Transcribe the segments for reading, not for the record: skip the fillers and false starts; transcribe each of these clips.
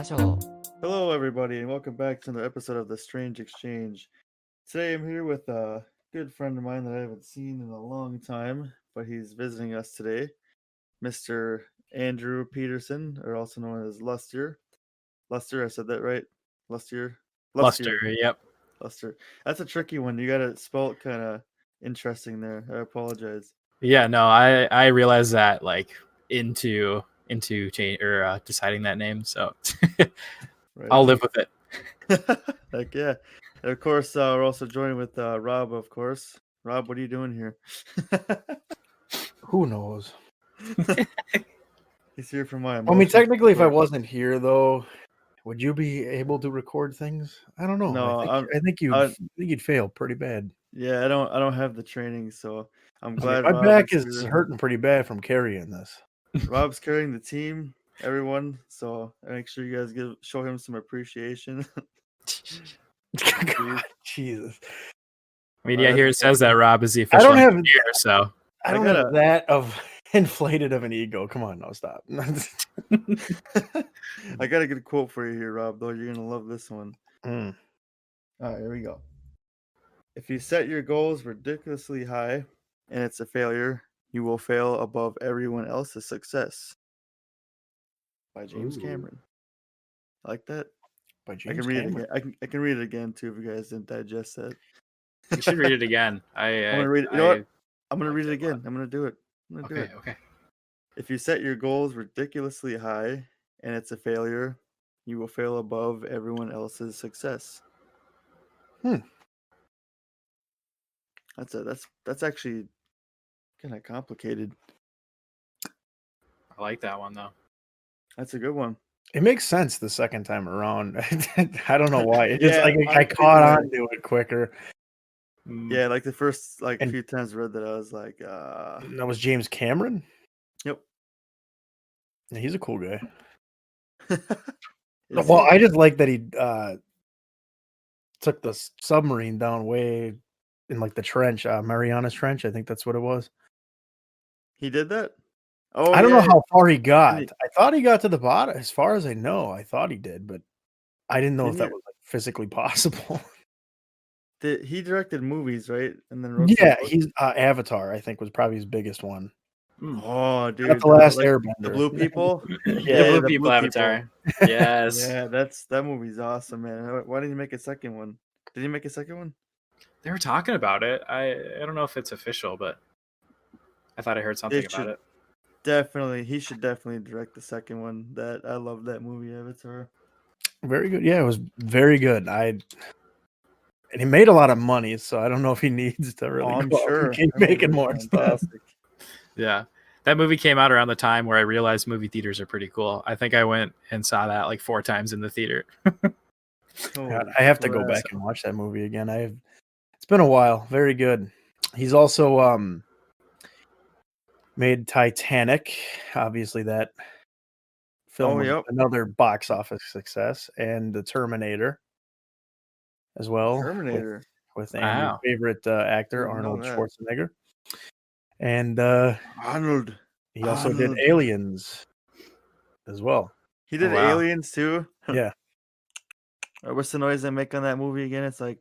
마셔. Hello, everybody, and welcome back to another episode of The Strange Exchange. Today I'm here with a good friend of mine that I haven't seen in a long time, but he's visiting us today, Mr. Andrew Peterson, or also known as Lustyr. Lustyr, I said that right? Lustyr? Lustyr, yep. Lustyr. That's a tricky one. You gotta spell it kind of interesting there. I apologize. Yeah, no, I realized that like into change or deciding that name, so Right. I'll live with it. Heck yeah. And of course, we're also joined with Rob, of course. Rob, what are you doing here? Who knows? He's here for my I mean, emotions. technically, if I wasn't here, though, would you be able to record things? I don't know. No, I think you'd fail pretty bad. Yeah, I don't have the training, so I'm glad My Rob back is is here. hurting pretty bad from carrying this. Rob's carrying the team, everyone. So make sure you guys show him some appreciation. God, Jesus. I mean, yeah, here it says that Rob is the official I don't have engineer, so I don't have that of inflated of an ego. Come on, no, stop. I got a good quote for you here, Rob, though. You're gonna love this one. Mm. All right, here we go. If you set your goals ridiculously high and it's a failure, you will fail above everyone else's success. By James Cameron. I like that. By James I can read Cameron. it again. I can read it again too if you guys didn't digest that. you should read it again. I'm gonna read it. You know what? I'm gonna read it again. I'm gonna do it. Okay. If you set your goals ridiculously high and it's a failure, you will fail above everyone else's success. That's actually kind of complicated. I like that one though. That's a good one. It makes sense the second time around. I don't know why. It just Yeah, I caught on to it quicker. Yeah, like the first few times I read that, I was like, That was James Cameron? Yep. Yeah, he's a cool guy. Is Well, he? I just like that he took the submarine down way in like the trench, Mariana's Trench. I think that's what it was. He did that? Oh, I don't know how far he got. Didn't I thought he got to the bottom. As far as I know, I thought he did, but I didn't know if that was like physically possible. He directed movies, right? And then wrote Yeah, some books? he's Avatar. I think was probably his biggest one. Oh, dude, Got the last the Airbender. blue people. Yeah, the Blue People Avatar. Yes. Yeah, that movie's awesome, man. Why didn't you make a second one? Did he make a second one? They were talking about it. I don't know if it's official, but I thought I heard something about it. He should definitely direct the second one. I love that movie, Avatar. Very good. Yeah, it was very good. And he made a lot of money, so I don't know if he needs to really I'm go out sure. and keep making more stuff. Yeah. That movie came out around the time where I realized movie theaters are pretty cool. I think I went and saw that like 4 times in the theater. God, I have to go back and watch that movie again. It's been a while. Very good. He's also made Titanic. Obviously, that film was another box office success, and The Terminator as well. Terminator with Andrew's favorite actor, Arnold Schwarzenegger. And Arnold. He also did Aliens as well. He did Aliens too? Yeah. What's the noise they make on that movie again? It's like,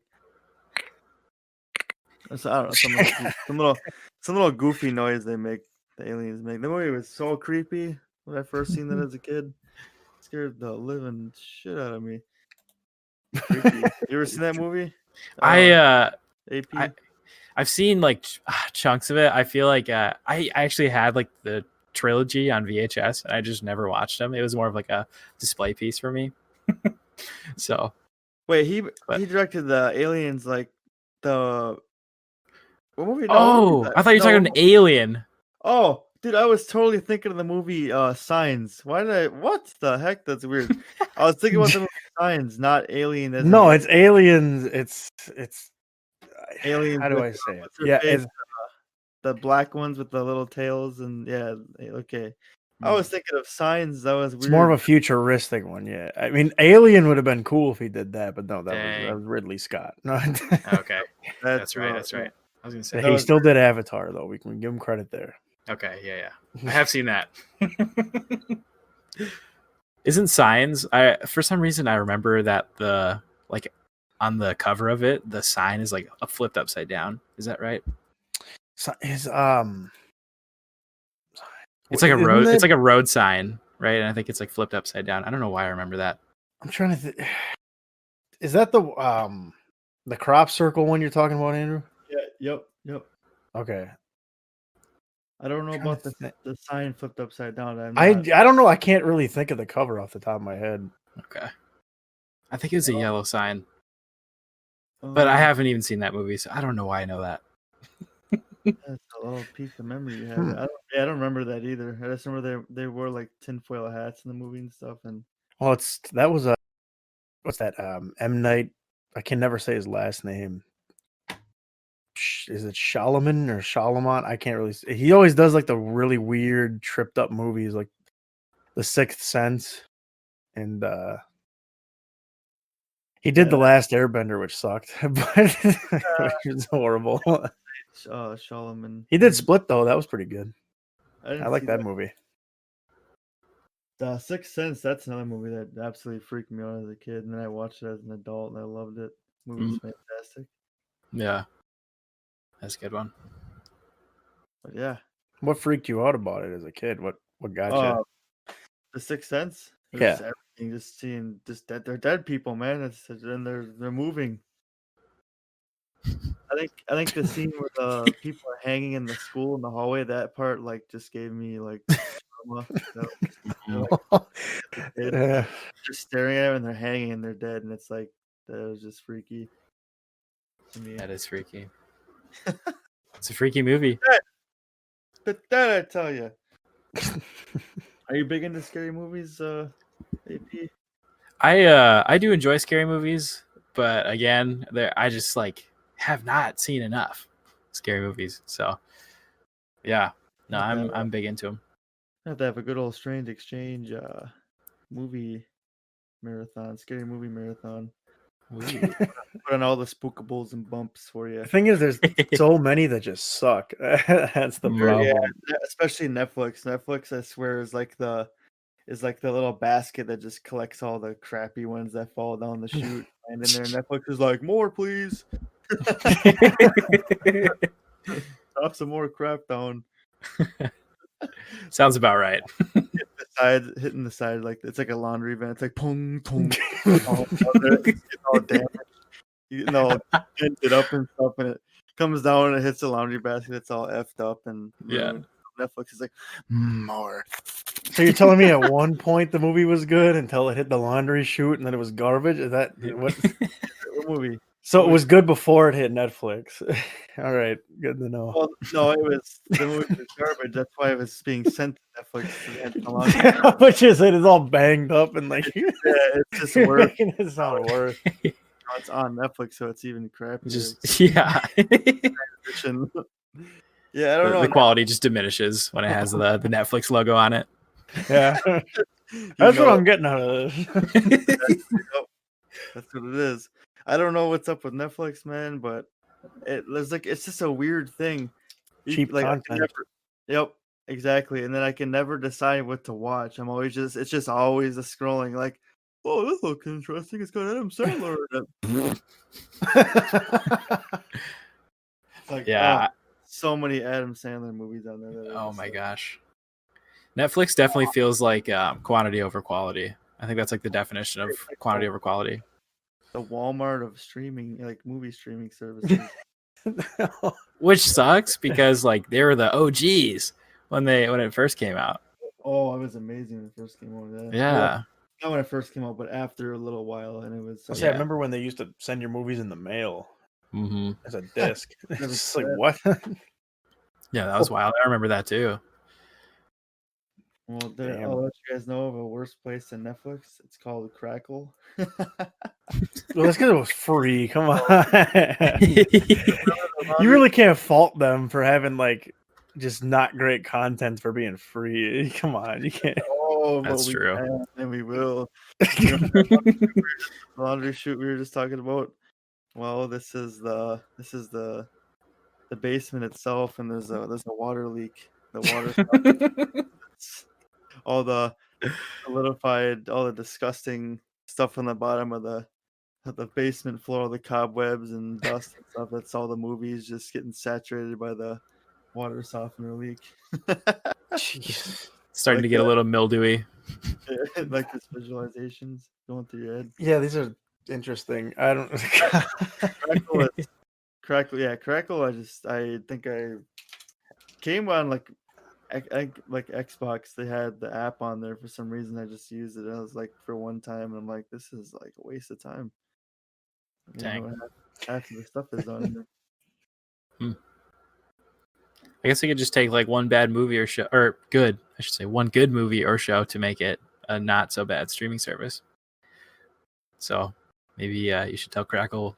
I don't know, some little goofy noise they make. The aliens make. The movie was so creepy when I first seen that as a kid. It scared the living shit out of me. Creepy. You ever seen that movie? I've seen like chunks of it. I feel like I actually had like the trilogy on VHS, and I just never watched them. It was more of like a display piece for me. So, wait, he directed the Aliens, like the what movie? No, I thought you were talking an Alien. Oh, dude, I was totally thinking of the movie Signs. What the heck? That's weird. I was thinking about the movie Signs, not Alien. No, it's Aliens. It's Aliens. How do I say it? Yeah, it's the black ones with the little tails, and yeah, okay. I was thinking of Signs. That was weird. It's more of a futuristic one, yeah. I mean, Alien would have been cool if he did that, but no, that was Ridley Scott. No. Okay, that's right. I was gonna say he still did Avatar, though. We can give him credit there. Okay, yeah. I have seen that. Isn't Signs? For some reason I remember that the like on the cover of it, the sign is like flipped upside down. Is that right? So it's like a road. It's like a road sign, right? And I think it's like flipped upside down. I don't know why I remember that. I'm trying to think. Is that the crop circle one you're talking about, Andrew? Yeah. Yep. Okay. I don't know about the sign flipped upside down. I don't know. I can't really think of the cover off the top of my head. Okay. I think it's a yellow sign. But I haven't even seen that movie, so I don't know why I know that. That's a little piece of memory you have. I don't remember that either. I just remember they wore like tinfoil hats in the movie and stuff. And well, that was a what's that? M. Night. I can never say his last name. Is it Shalaman or Shalamont? I can't really. He always does like the really weird, tripped up movies, like The Sixth Sense, and he did The Last Airbender, which sucked, but which was horrible. Shalaman. He did Split though; that was pretty good. I like that movie. The Sixth Sense. That's another movie that absolutely freaked me out as a kid, and then I watched it as an adult, and I loved it. The movie was fantastic. Yeah, that's a good one. But yeah, what freaked you out about it as a kid? What got you? The Sixth Sense. Yeah, everything. Just seeing that they're dead people, man. And they're moving. I think the scene where the people are hanging in the school in the hallway, that part like just gave me like trauma. Just staring at them and they're hanging and they're dead, and it's like that was just freaky to me. That is freaky. It's a freaky movie. But that I tell you. Are you big into scary movies, AP? I do enjoy scary movies, but again, I just like have not seen enough scary movies. So yeah, no, I'm big into them. I have to have a good old Strange Exchange movie marathon, scary movie marathon. Put on all the spookables and bumps for you. The thing is, there's so many that just suck. That's the problem. Yeah, especially Netflix. Netflix, I swear, is like the little basket that just collects all the crappy ones that fall down the chute. And in there, Netflix is like, more, please. Drop some more crap down. Sounds about right. Hitting the side like it's like a laundry van. It's like pong pong. all damaged, dented up and stuff, and it comes down and it hits the laundry basket. It's all effed up and ruined. Netflix is like more. So you're telling me at one point the movie was good until it hit the laundry chute and then it was garbage? Is that what movie? So it was good before it hit Netflix. All right, good to know. Well, no, the movie was garbage. That's why it was being sent to Netflix. Which is it is all banged up and like it's just worse. It's not worse. It's on Netflix, so it's even crappier. Yeah, I don't know. The quality just diminishes when it has the Netflix logo on it. Yeah, that's what I'm getting out of this. That's what it is. I don't know what's up with Netflix, man, but it's just a weird thing. Cheap content. Yep, exactly. And then I can never decide what to watch. It's just always a scrolling like, oh, this looks interesting. It's got Adam Sandler in it. Like, yeah. So many Adam Sandler movies on there. Oh my gosh. Netflix definitely feels like quantity over quality. I think that's like the definition of quantity over quality. The Walmart of streaming, like movie streaming services. Which sucks because like they were the OGs when it first came out. Oh, it was amazing when it first came out. Yeah. Well, not when it first came out, but after a little while, and it was. I remember when they used to send your movies in the mail as a disc. It's like what? Yeah, that was wild. I remember that too. Well, I'll let you guys know of a worse place than Netflix. It's called Crackle. Well, that's because it was free. Come on. You really can't fault them for having like just not great content for being free. Come on, you can't. Oh, that's true. And we will. Laundry chute we were just talking about. Well, this is the basement itself, and there's a water leak. The water all the solidified all the disgusting stuff on the bottom of the basement floor, the cobwebs and dust and stuff. That's all the movies just getting saturated by the water softener leak. Jeez. Starting Like to get a little mildewy. like this visualizations going through your head. Yeah, these are interesting. I don't. Crackle. I think I came on like Xbox. They had the app on there for some reason. I just used it. I was like for one time, and I'm like, this is like a waste of time. Dang. Half of the stuff is on there. I guess I could just take like one bad movie or show, or good, I should say, one good movie or show to make it a not so bad streaming service. So maybe you should tell Crackle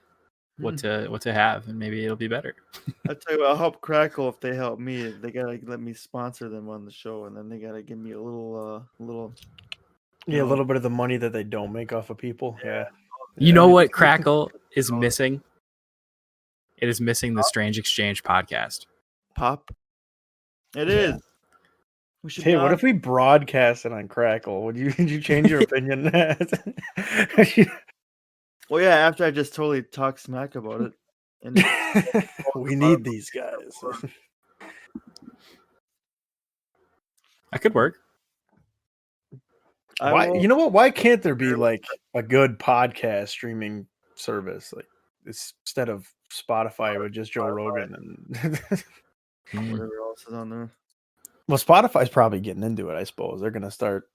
what to have, and maybe it'll be better. I'll tell you what, I'll help Crackle if they help me. They gotta let me sponsor them on the show, and then they gotta give me a little Yeah, a little bit of the money that they don't make off of people. Yeah. You know what Crackle is missing? It is missing the Strange Exchange podcast. Pop. It is. We should Hey, what if we broadcast it on Crackle? Would you change your opinion? Well, yeah. After I just totally talk smack about it, and we need these guys. That could work. Why? You know what? Why can't there be like a good podcast streaming service, like instead of Spotify with just Joe Rogan and whatever else is on there? Well, Spotify's probably getting into it. I suppose they're gonna start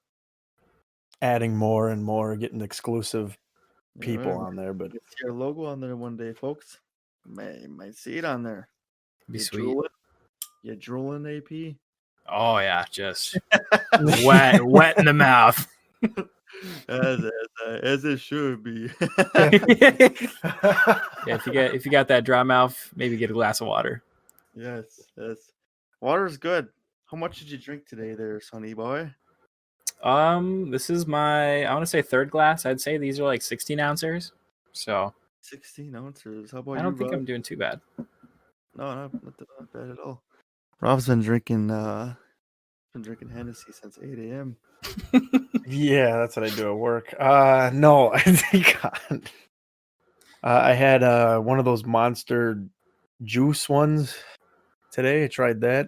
adding more and more, getting exclusive people on there. But see your logo on there one day, folks. You might see it on there. Be sweet. You drooling, AP? Oh yeah, just wet in the mouth. As it should be. Yeah, if you got that dry mouth, maybe get a glass of water. Yes. Water's good. How much did you drink today there, Sonny boy? This is my, I want to say third glass. I'd say these are like 16 ounces. So 16 ounces. How about you? I don't think Rob? I'm doing too bad. No, not bad at all. Rob's been drinking Hennessy since 8 a.m. Yeah, that's what I do at work. No, I think I had one of those Monster juice ones today. I tried that.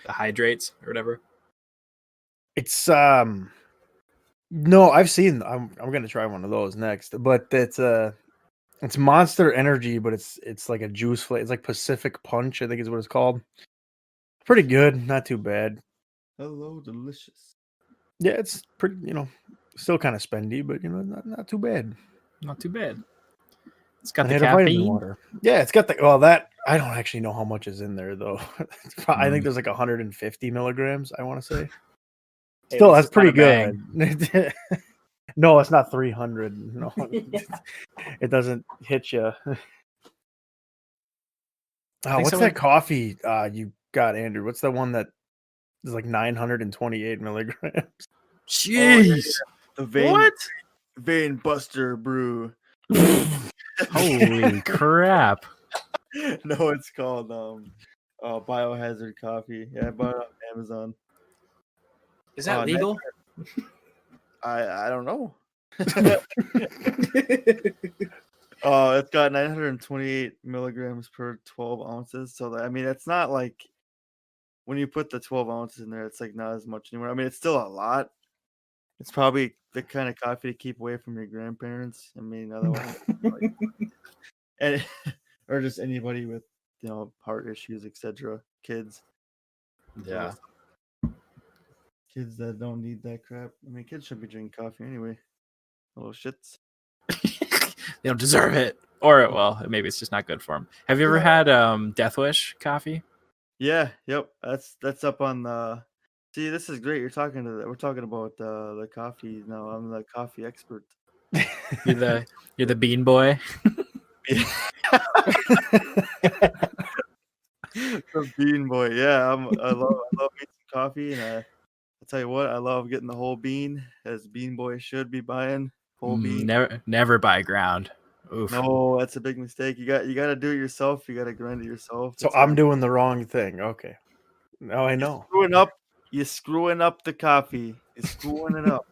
The hydrates or whatever. It's no, I've seen. I'm gonna try one of those next, but it's Monster Energy, but it's like a juice flavor. It's like Pacific Punch, I think is what it's called. Pretty good, not too bad. Hello, delicious. Yeah, it's pretty. Still kind of spendy, but not too bad. Not too bad. It's got I the had a vitamin caffeine. water. Yeah, it's got that. I don't actually know how much is in there though. I think there's like 150 milligrams. I want to say. Still, that's pretty good. No, it's not 300. No, it doesn't hit you. What's that coffee you got, Andrew? What's the one that is like 928 milligrams? Jeez. The Vein Buster brew. Holy crap. No, it's called Biohazard Coffee. Yeah, I bought it on Amazon. Is that legal? I don't know. It's got 928 milligrams per 12 ounces. So it's not like when you put the 12 ounces in there, it's like not as much anymore. I mean, it's still a lot. It's probably the kind of coffee to keep away from your grandparents. I mean, otherwise, or just anybody with heart issues, etc. Kids. Yeah. Kids that don't need that crap. I mean, kids should be drinking coffee anyway. Little shits. They don't deserve it. Or, well, maybe it's just not good for them. Have you ever had Death Wish coffee? Yeah. Yep. That's up on the. See, this is great. We're talking about the coffee now. I'm the coffee expert. You're the Beanboy. The Beanboy. Yeah, I love making coffee, and I'll tell you what, I love getting the whole bean, as Beanboy should be buying whole bean. Never buy ground. Oof. No, that's a big mistake. You got to do it yourself. You got to grind it yourself. So I'm doing the wrong thing. Okay, now I know. You're screwing up the coffee. He's schooling it up.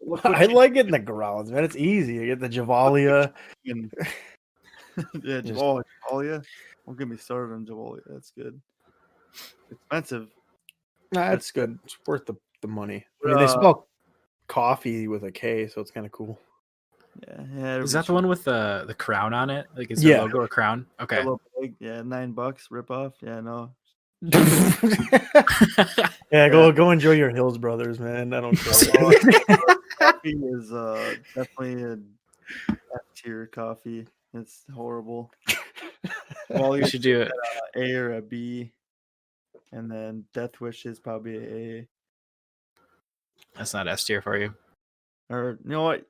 Look what I you like getting the grounds, man. It's easy. You get the Javalia. can. Yeah, Just- Javalia. Don't get me started on Javalia. That's good. Expensive. Nah, it's good. It's worth the money. I But, mean, they spell coffee with a K, so it's kind of cool. Yeah. Is that the one with the crown on it? Like, is Yeah. their logo a crown? Okay. Yellow pig? Yeah, $9 rip off. Yeah, no. Yeah, go enjoy your Hills Brothers, man. I don't care. Coffee is definitely a F tier coffee. It's horrible. Well, We you should do it. A or a B, and then Death Wish is probably a. That's not S tier for you. Or you know what?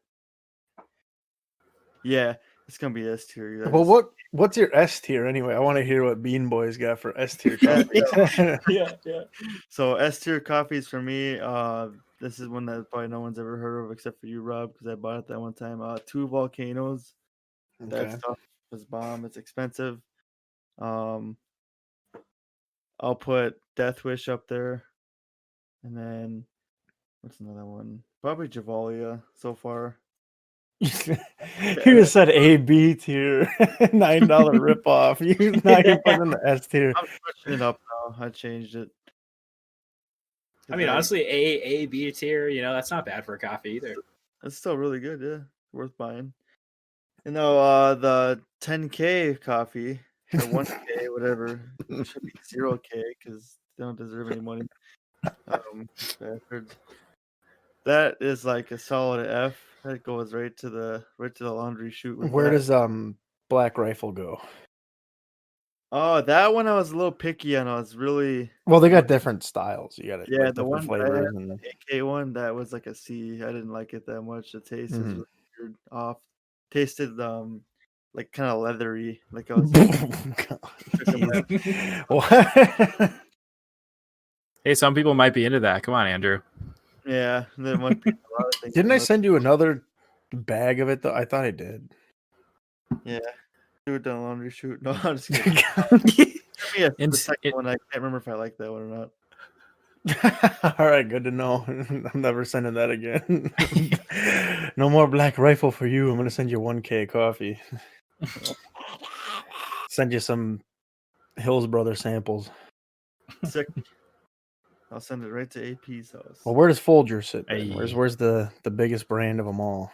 Yeah, it's gonna be S tier. Well, what's your S tier anyway? I want to hear what Beanboy's got for S tier coffee. Yeah. So S tier coffees for me. This is one that probably no one's ever heard of except for you, Rob, because I bought it that one time. Two Volcanoes. That Okay. stuff is bomb. It's expensive. I'll put Death Wish up there, and then what's another one? Probably Javalia so far. You just said A B tier, $9 ripoff. Now you're putting in the S tier. I'm switching it up now. I changed it. I mean, honestly, A, B tier, that's not bad for a coffee either. It's still really good. Yeah, worth buying. The 10K coffee or 1K, whatever, it should be 0K because they don't deserve any money. Bastards. That is like a solid F. That goes right to the laundry chute. Where does Black Rifle go? Oh, that one I was a little picky on. I was really Well, they got different styles. You got it. the different one flavors. the AK one that was like a C. I didn't like it that much. The taste is really weird, off. Tasted like kind of leathery. Like I was. What? Hey, some people might be into that. Come on, Andrew. Yeah, there might be a lot of things. Didn't I send you another bag of it though? I thought I did. Yeah, do it down laundry chute. No, I'm just kidding. The second one, I can't remember if I like that one or not. All right, good to know. I'm never sending that again. No more Black Rifle for you. I'm gonna send you 1K coffee. Send you some Hills Brother samples. Sick. I'll send it right to AP's house. Well, where does Folger sit? Then? Hey. Where's the biggest brand of them all?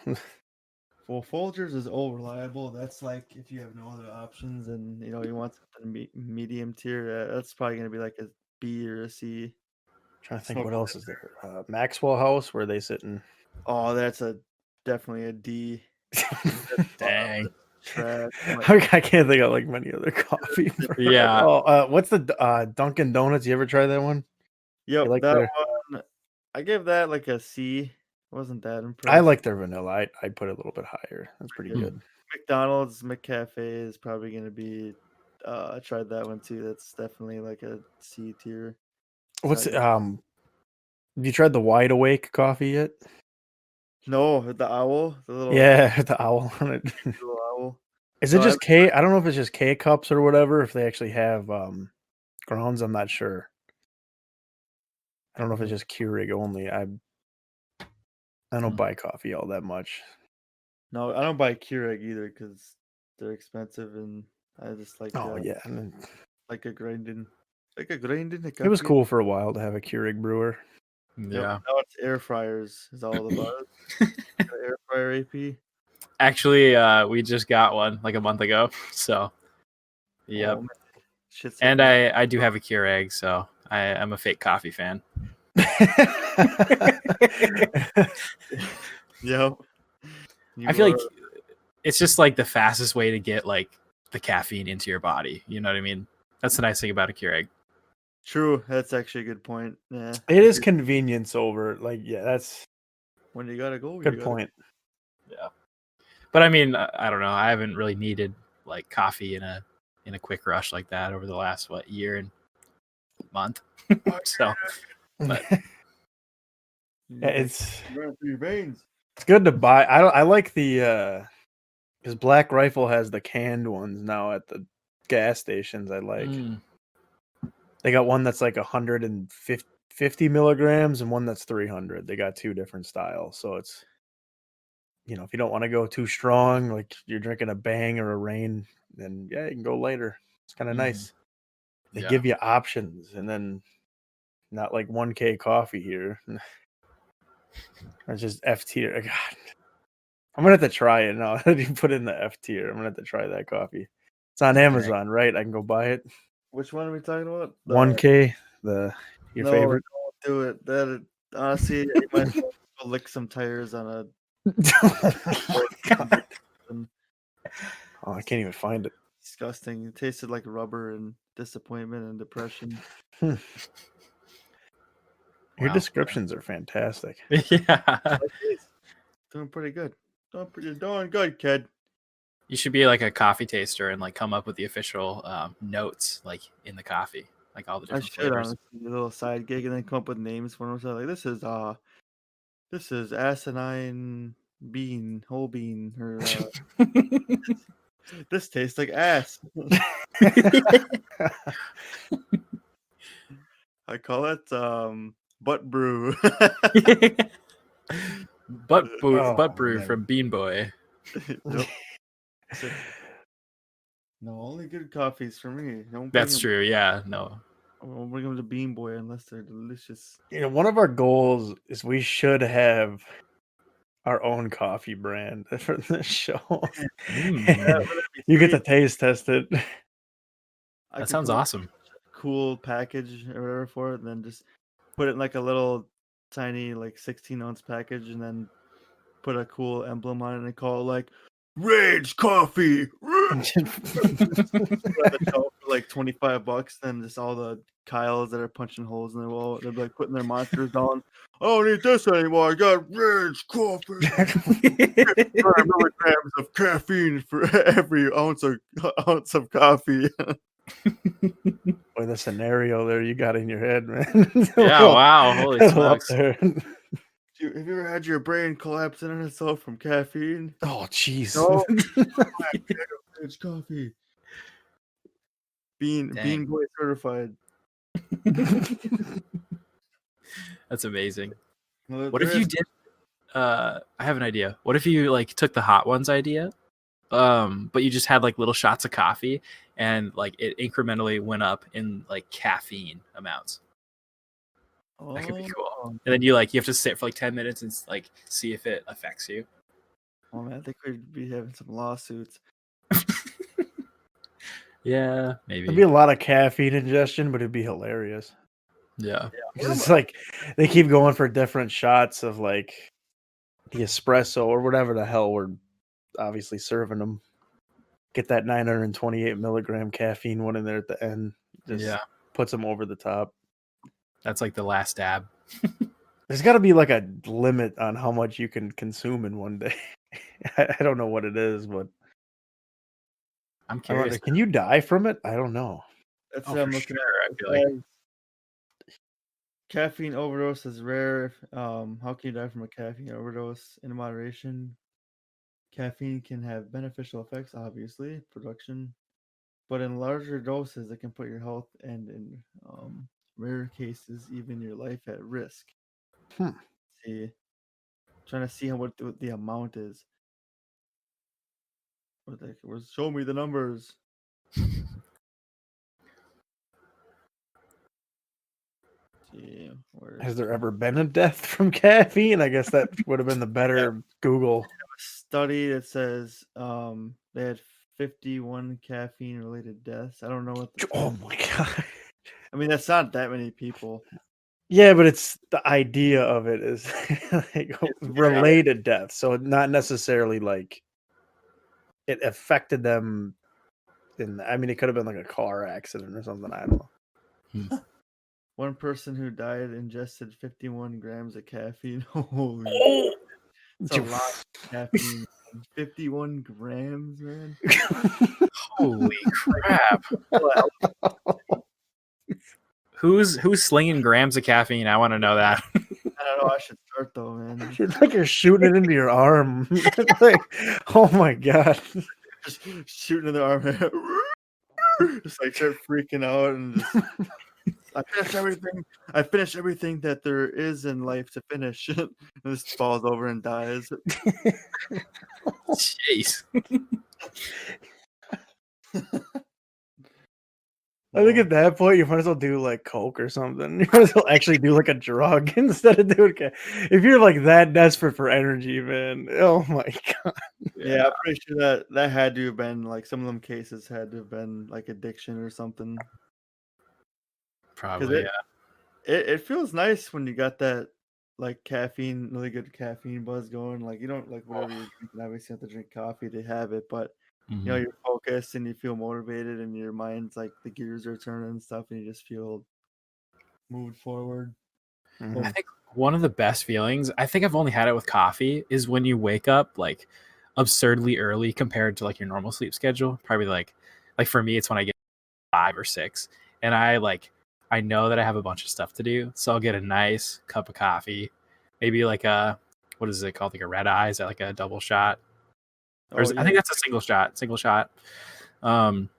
Well, Folgers is all reliable. That's like if you have no other options and you want something medium tier. That's probably gonna be like a B or a C. Trying to think what else is there. Maxwell House, where they sitting? Oh, that's definitely a D. Dang. Trash. I can't think of like many other coffee. Yeah. Oh, what's the Dunkin' Donuts? You ever try that one? Yep, like that their- one. I gave that like a C. Wasn't that impressed? I like their vanilla. I'd put it a little bit higher. That's pretty good. McDonald's McCafe is probably gonna be. I tried that one too. That's definitely like a C tier. What's you tried the Wide Awake coffee yet? No, the owl, the little The owl on it. little owl. Is it just K? I don't know if it's just K cups or whatever. If they actually have grounds, I'm not sure. I don't know if it's just Keurig only. I don't buy coffee all that much. No, I don't buy Keurig either because they're expensive, and I just like. Yeah, like a grinding. It was cool for a while to have a Keurig brewer. Yeah. Now it's air fryers is all about it. Air fryer AP. Actually, we just got one like a month ago. So, yep. Oh, and I do have a Keurig, so I'm a fake coffee fan. Yep. I feel like it's just like the fastest way to get like the caffeine into your body. You know what I mean? That's the nice thing about a Keurig. True. That's actually a good point. Yeah. It is convenience over that's when you gotta go. Good point. Yeah. But I mean, I don't know. I haven't really needed like coffee in a quick rush like that over the last year and month. So, but it's running through your veins. It's good to buy. I like the because Black Rifle has the canned ones now at the gas stations. I like. They got one that's like 150 50 milligrams and one that's 300. They got two different styles. So it's, if you don't want to go too strong, like you're drinking a Bang or a Reign, then yeah, you can go later. It's kind of nice. They give you options, and then not like 1K coffee here. It's just F tier. God, I'm gonna have to try it now. You put in the F tier. I'm gonna have to try that coffee. It's on Amazon, right? I can go buy it. Which one are we talking about? 1K, your favorite. Don't do it. That honestly, you might as well go lick some tires on a. Oh my God. Oh, I can't even find it. Disgusting. It tasted like rubber and disappointment and depression. Your Wow. descriptions are fantastic. Yeah. Doing pretty good. You're doing good, kid. You should be like a coffee taster and like come up with the official notes like in the coffee, like all the different flavors. Honestly, a little side gig and then come up with names for them. So like this is asinine bean, whole bean, or this tastes like ass. I call it butt brew. butt Oh, brew man. from Beanboy. Nope. No, only good coffees for me. Don't That's true. Yeah. No. I won't bring them to Beanboy unless they're delicious. One of our goals is we should have our own coffee brand for the show. You get to taste test it. That sounds awesome. Cool package or whatever for it, and then just put it in like a little tiny like 16-ounce package, and then put a cool emblem on it and call it like Rage Coffee. For like $25, then just all the Kyles that are punching holes in the wall, they're like putting their monsters on. I don't need this anymore. I got Rage Coffee. 5 milligrams of caffeine for every ounce of coffee. Boy, the scenario there you got in your head, man. Yeah, wow. Holy smokes. Have you ever had your brain collapsing on itself from caffeine? Oh, jeez. No. It's coffee. Beanboy certified. That's amazing. Well, What if you did? I have an idea. What if you like took the Hot Ones idea, but you just had like little shots of coffee, and like it incrementally went up in like caffeine amounts. That could be cool. And then you have to sit for like 10 minutes and like see if it affects you. Oh man, I think we'd be having some lawsuits. Yeah, maybe. There'd be a lot of caffeine ingestion, but it'd be hilarious. Yeah. It's like they keep going for different shots of like the espresso or whatever the hell we're obviously serving them. Get that 928 milligram caffeine one in there at the end. Just puts them over the top. That's like the last dab. There's got to be like a limit on how much you can consume in one day. I don't know what it is, but I'm curious. Can you die from it? I don't know. That's what I'm looking at. I feel like caffeine overdose is rare. How can you die from a caffeine overdose? In moderation, caffeine can have beneficial effects, obviously, production, but in larger doses, it can put your health and, in rare cases, even your life at risk. See, trying to see what the amount is. Show me the numbers. See, has there ever been a death from caffeine? I guess that would have been the better Google. A study that says they had 51 caffeine related deaths. I don't know what. Oh my god! I mean, that's not that many people. Yeah, but it's the idea of it is like related death, so not necessarily like it affected them. It could have been like a car accident or something. I don't know. One person who died ingested 51 grams of caffeine. Holy, that's a lot of caffeine. 51 grams, man. Holy crap! Who's slinging grams of caffeine? I want to know that. I don't know. I should start though, man. It's like you're shooting it into your arm. Like, oh my god! Just shooting in the arm. Just like start freaking out and just. I finished everything. I finished everything that there is in life to finish. And just falls over and dies. Jeez. I think at that point you might as well do like coke or something. You might as well actually do like a drug instead of doing. If you're like that desperate for energy, man, oh my god. Yeah, I'm pretty sure that had to have been like some of them cases had to have been like addiction or something. Probably, It feels nice when you got that like caffeine, really good caffeine buzz going. Like you don't like whatever you're drinking. Obviously, you have to drink coffee to have it, but you know you're focused and you feel motivated, and your mind's like the gears are turning and stuff, and you just feel moved forward. I think one of the best feelings, I think I've only had it with coffee, is when you wake up like absurdly early compared to like your normal sleep schedule. Probably like for me, it's when I get 5 or 6, and I know that I have a bunch of stuff to do, so I'll get a nice cup of coffee, maybe like a, what is it called, like a red eye? Is that like a double shot? Or I think that's a single shot. And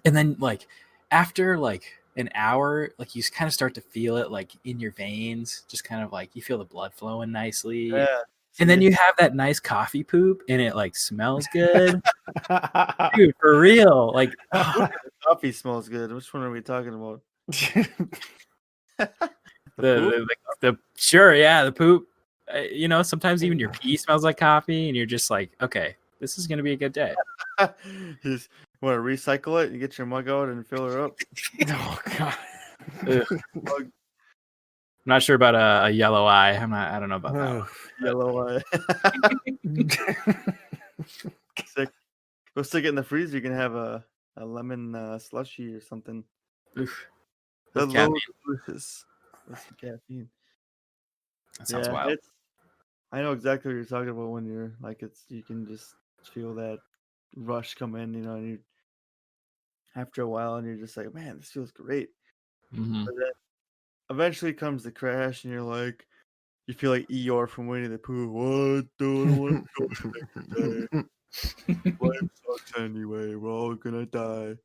then like after like an hour, like you kind of start to feel it like in your veins, just kind of like you feel the blood flowing nicely. Yeah. And then you have that nice coffee poop and it like smells good. Dude, for real. Like The coffee smells good. Which one are we talking about? the sure, yeah, the poop. You know, sometimes even your pee smells like coffee, and you're just like, okay, this is gonna be a good day. You just want to recycle it? You get your mug out and fill her up. Oh god. Mug, I'm not sure about a yellow eye. I don't know about that one. yellow eye. Sick. Go stick it in the freezer. You can have a lemon slushy or something. Oof. Hello, With caffeine. delicious. With some caffeine. That sounds wild. I know exactly what you're talking about when you're like you can just feel that rush come in, you know, and you after a while and you're just like, man, this feels great. Mm-hmm. But then eventually comes the crash and you're like, you feel like Eeyore from Winnie the Pooh. What? Don't want to go the next day. Life sucks anyway. We're all gonna die.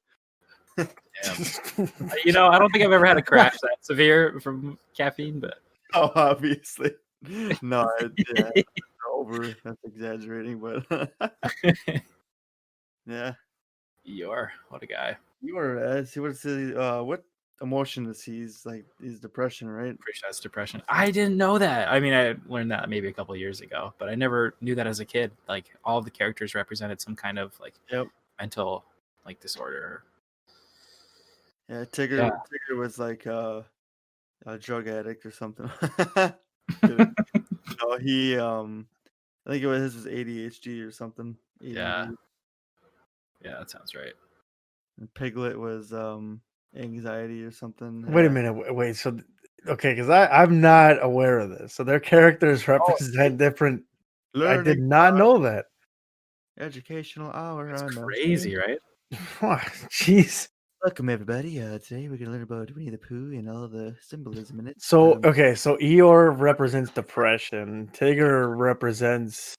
You know, I don't think I've ever had a crash that severe from caffeine, but Oh, obviously. No, yeah, over. That's exaggerating, but yeah. What a guy. What emotion is he's like? He's depression, right? Pretty sure that's depression. I didn't know that. I mean, I learned that maybe a couple of years ago, but I never knew that as a kid. Like all of the characters represented some kind of like mental like disorder. Yeah, Tigger was like a drug addict or something. No, he I think his was ADHD or something. Yeah. Yeah, that sounds right. And Piglet was anxiety or something. Wait a minute. Wait. So, okay, because I'm not aware of this. So their characters represent different. I did not know that. Educational hour. That's crazy, right? Jeez. Welcome everybody. Today we're gonna learn about Winnie the Pooh and all the symbolism in it. So okay, so Eeyore represents depression. Tigger represents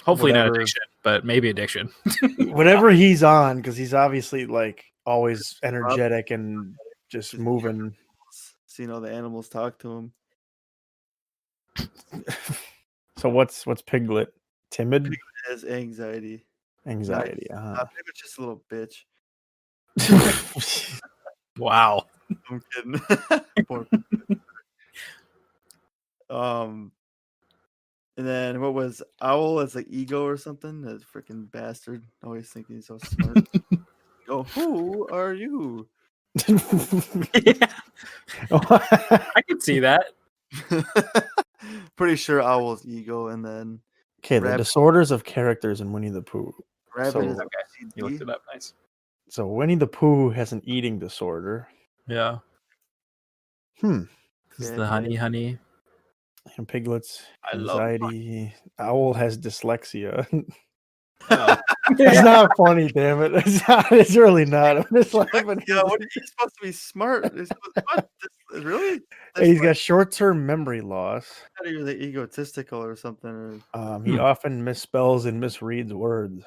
hopefully not addiction, but maybe addiction. Whatever he's on, because he's obviously like always energetic and just moving. So you know the animals talk to him. So what's Piglet? Timid? Piglet has anxiety. Anxiety. Piglet's just a little bitch. Wow. I'm kidding. And then what was Owl as like ego or something? That freaking bastard. Always thinking he's so smart. Go, who are you? Yeah. I can see that. Pretty sure Owl's ego, and then the disorders of characters in Winnie the Pooh. Rabbit is okay. You looked it up. Nice. So Winnie the Pooh has an eating disorder. Yeah. This is the honey. And Piglet's I anxiety. Owl has dyslexia. Oh. It's not funny, damn it. It's really not. I'm just laughing. Yeah, what are you supposed to be smart? What? Really? He's got short-term memory loss. I thought he was egotistical or something. He often misspells and misreads words.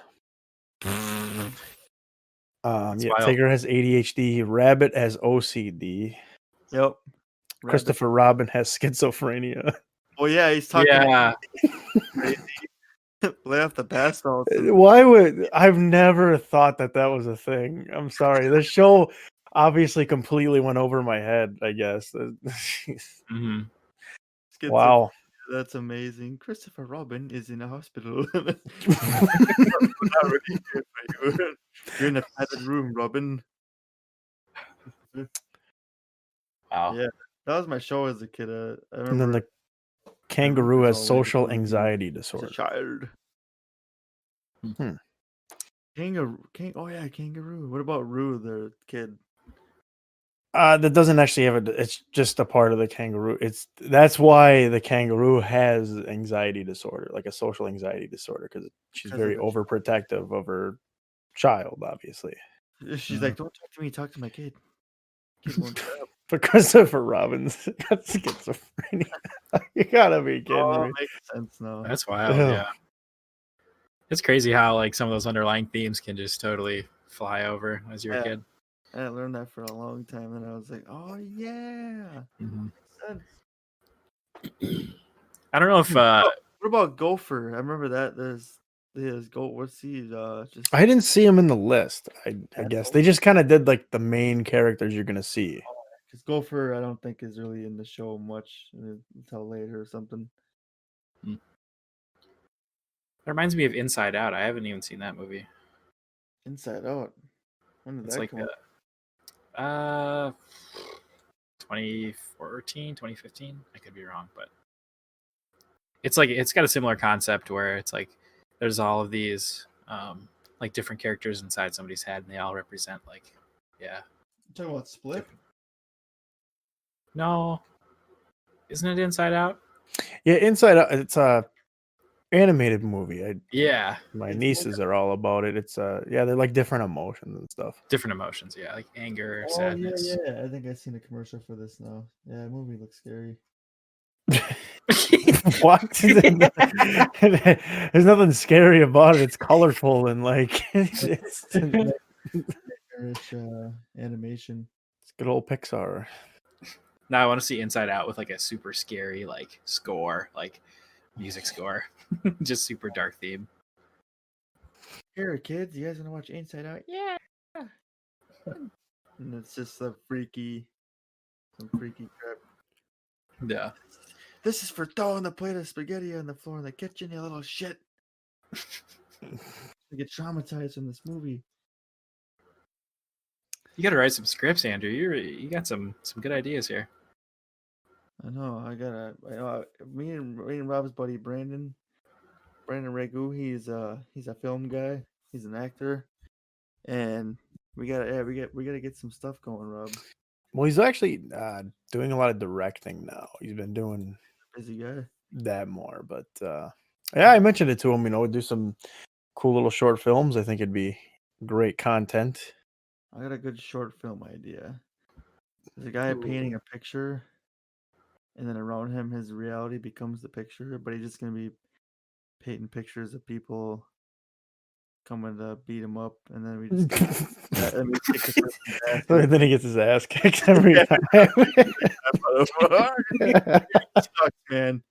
Yeah, wild. Tigger has ADHD. Rabbit has OCD. Yep. Christopher Robin has schizophrenia. Oh yeah, he's talking Yeah. crazy. Lay off the bath salts. Why would I've never thought that was a thing? I'm sorry. The show obviously completely went over my head, I guess. Mm-hmm. Wow. That's amazing. Christopher Robin is in a hospital. You're in a padded room, Robin. Wow. Yeah, that was my show as a kid. I remember. And then the kangaroo has all the social movies anxiety as a disorder. child. Hmm. Oh yeah, kangaroo. What about Roo, the kid? That doesn't actually have it. It's just a part of the kangaroo. That's why the kangaroo has anxiety disorder, like a social anxiety disorder, because she's Because of very the overprotective of her child, obviously. She's like, don't talk to me, talk to my kid. Kid won't shut up. But Christopher Robin's got schizophrenia. You gotta be kidding Oh, me. makes sense now. That's wild. Ugh. Yeah. It's crazy how like some of those underlying themes can just totally fly over as you're a kid. I learned that for a long time, and I was like, oh yeah, Mm-hmm. makes sense. I don't know if What about Gopher? I remember that. There's Go. What's he? Just I didn't see him in the list. I guess they just kind of did like the main characters you're gonna see. because Gopher, I don't think is really in the show much until later or something. It reminds me of Inside Out. I haven't even seen that movie. Inside Out. When did It's that like come out? 2014, 2015. I could be wrong, but it's like it's got a similar concept where it's like there's all of these like different characters inside somebody's head, and they all represent like You talking about Split? No, isn't it Inside Out? Yeah, Inside Out. It's a animated movie. Yeah, My nieces are all about it. It's yeah, they're like different emotions and stuff. different emotions. Yeah, like anger, Oh sadness. yeah. I think I've seen a commercial for this now. Yeah, the movie looks scary. What? There's nothing scary about it. It's colorful and like it's Irish animation. good old Pixar. Now I want to see Inside Out with like a super scary like score, like music score, just super dark theme. Here, kids, you guys want to watch Inside Out? Yeah. And it's just some freaky crap. Yeah. This is for throwing the plate of spaghetti on the floor in the kitchen, you little shit. I get traumatized from this movie. You got to write some scripts, Andrew. You got some good ideas here. I know. I know. Me and Rob's buddy Brandon Ragu. He's a film guy. He's an actor, and we gotta get some stuff going, Rob. Well, he's actually doing a lot of directing now. He's been doing Busy guy. that more, but yeah, I mentioned it to him. Do some cool little short films. I think it'd be great content. I got a good short film idea. There's a guy painting a picture, and then around him, his reality becomes the picture, but he's just gonna be painting pictures of people coming to beat him up, and then we just kick the person's ass. Then he gets his ass kicked every time. Sucks, man.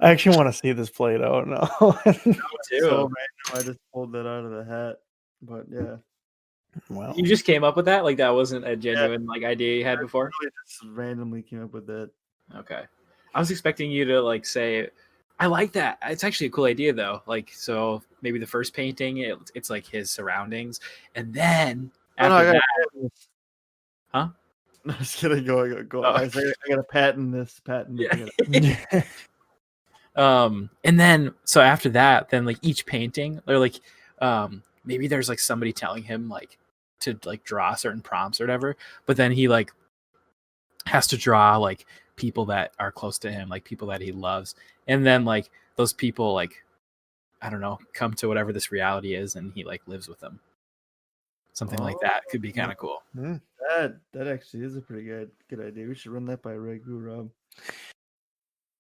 I actually want to see this played out now. So random, I just pulled that out of the hat, but yeah. Well, You just came up with that? Like that wasn't a genuine like idea you had before? I just randomly came up with that. Okay. I was expecting you to like say, I like that. It's actually a cool idea though. Like, so maybe the first painting, it's like his surroundings. And then after that. Huh? No, just kidding. Go. Oh. I got to patent this. Yeah. And then so after that, then like each painting, or like maybe there's like somebody telling him like to like draw certain prompts or whatever, but then he like has to draw like people that are close to him, like people that he loves, and then like those people like I don't know come to whatever this reality is, and he like lives with them. Something like that could be kind of cool. That actually is a pretty good idea. We should run that by Ragu, Rob.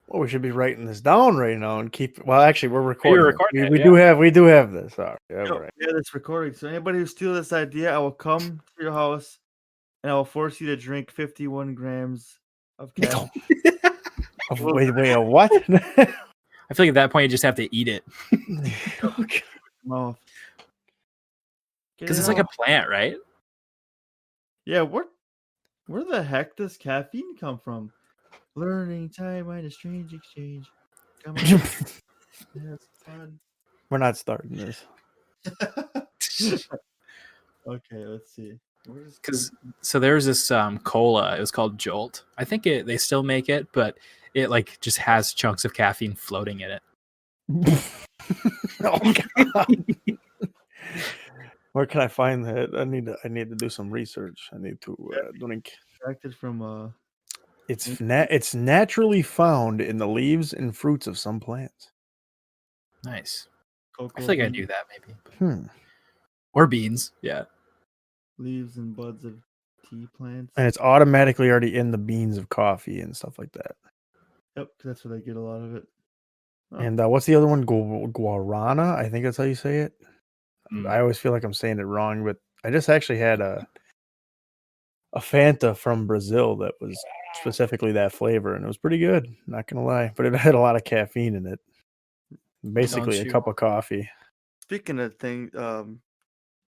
Well, we should be writing this down right now and keep. Well, actually, we're You're recording. recording it, We yeah. do have this. All right. Yeah, Yep, right. yeah, this recording. So anybody who steals this idea, I will come to your house and I will force you to drink 51 grams of caffeine. Wait, what? I feel like at that point you just have to eat it Okay. Mouth. because it's like a plant, right? Yeah, where the heck does caffeine come from? Learning time and a strange exchange. Come on, have fun. We're not starting this. Okay, let's see. Because so there's this cola. It was called Jolt. I think they still make it, but it like just has chunks of caffeine floating in it. Oh God. Where can I find that? I need to do some research. I need to drink. Extracted from It's naturally found in the leaves and fruits of some plants. Nice. cocoa I feel like I bean knew that maybe. Hmm. Or beans. Yeah. leaves and buds of tea plants. And it's automatically already in the beans of coffee and stuff like that. Yep, that's where they get a lot of it. Oh. And what's the other one? Guarana? I think that's how you say it. I always feel like I'm saying it wrong, but I just actually had a Fanta from Brazil that was specifically that flavor, and it was pretty good. Not gonna lie, but it had a lot of caffeine in it. Basically, a cup of coffee. Speaking of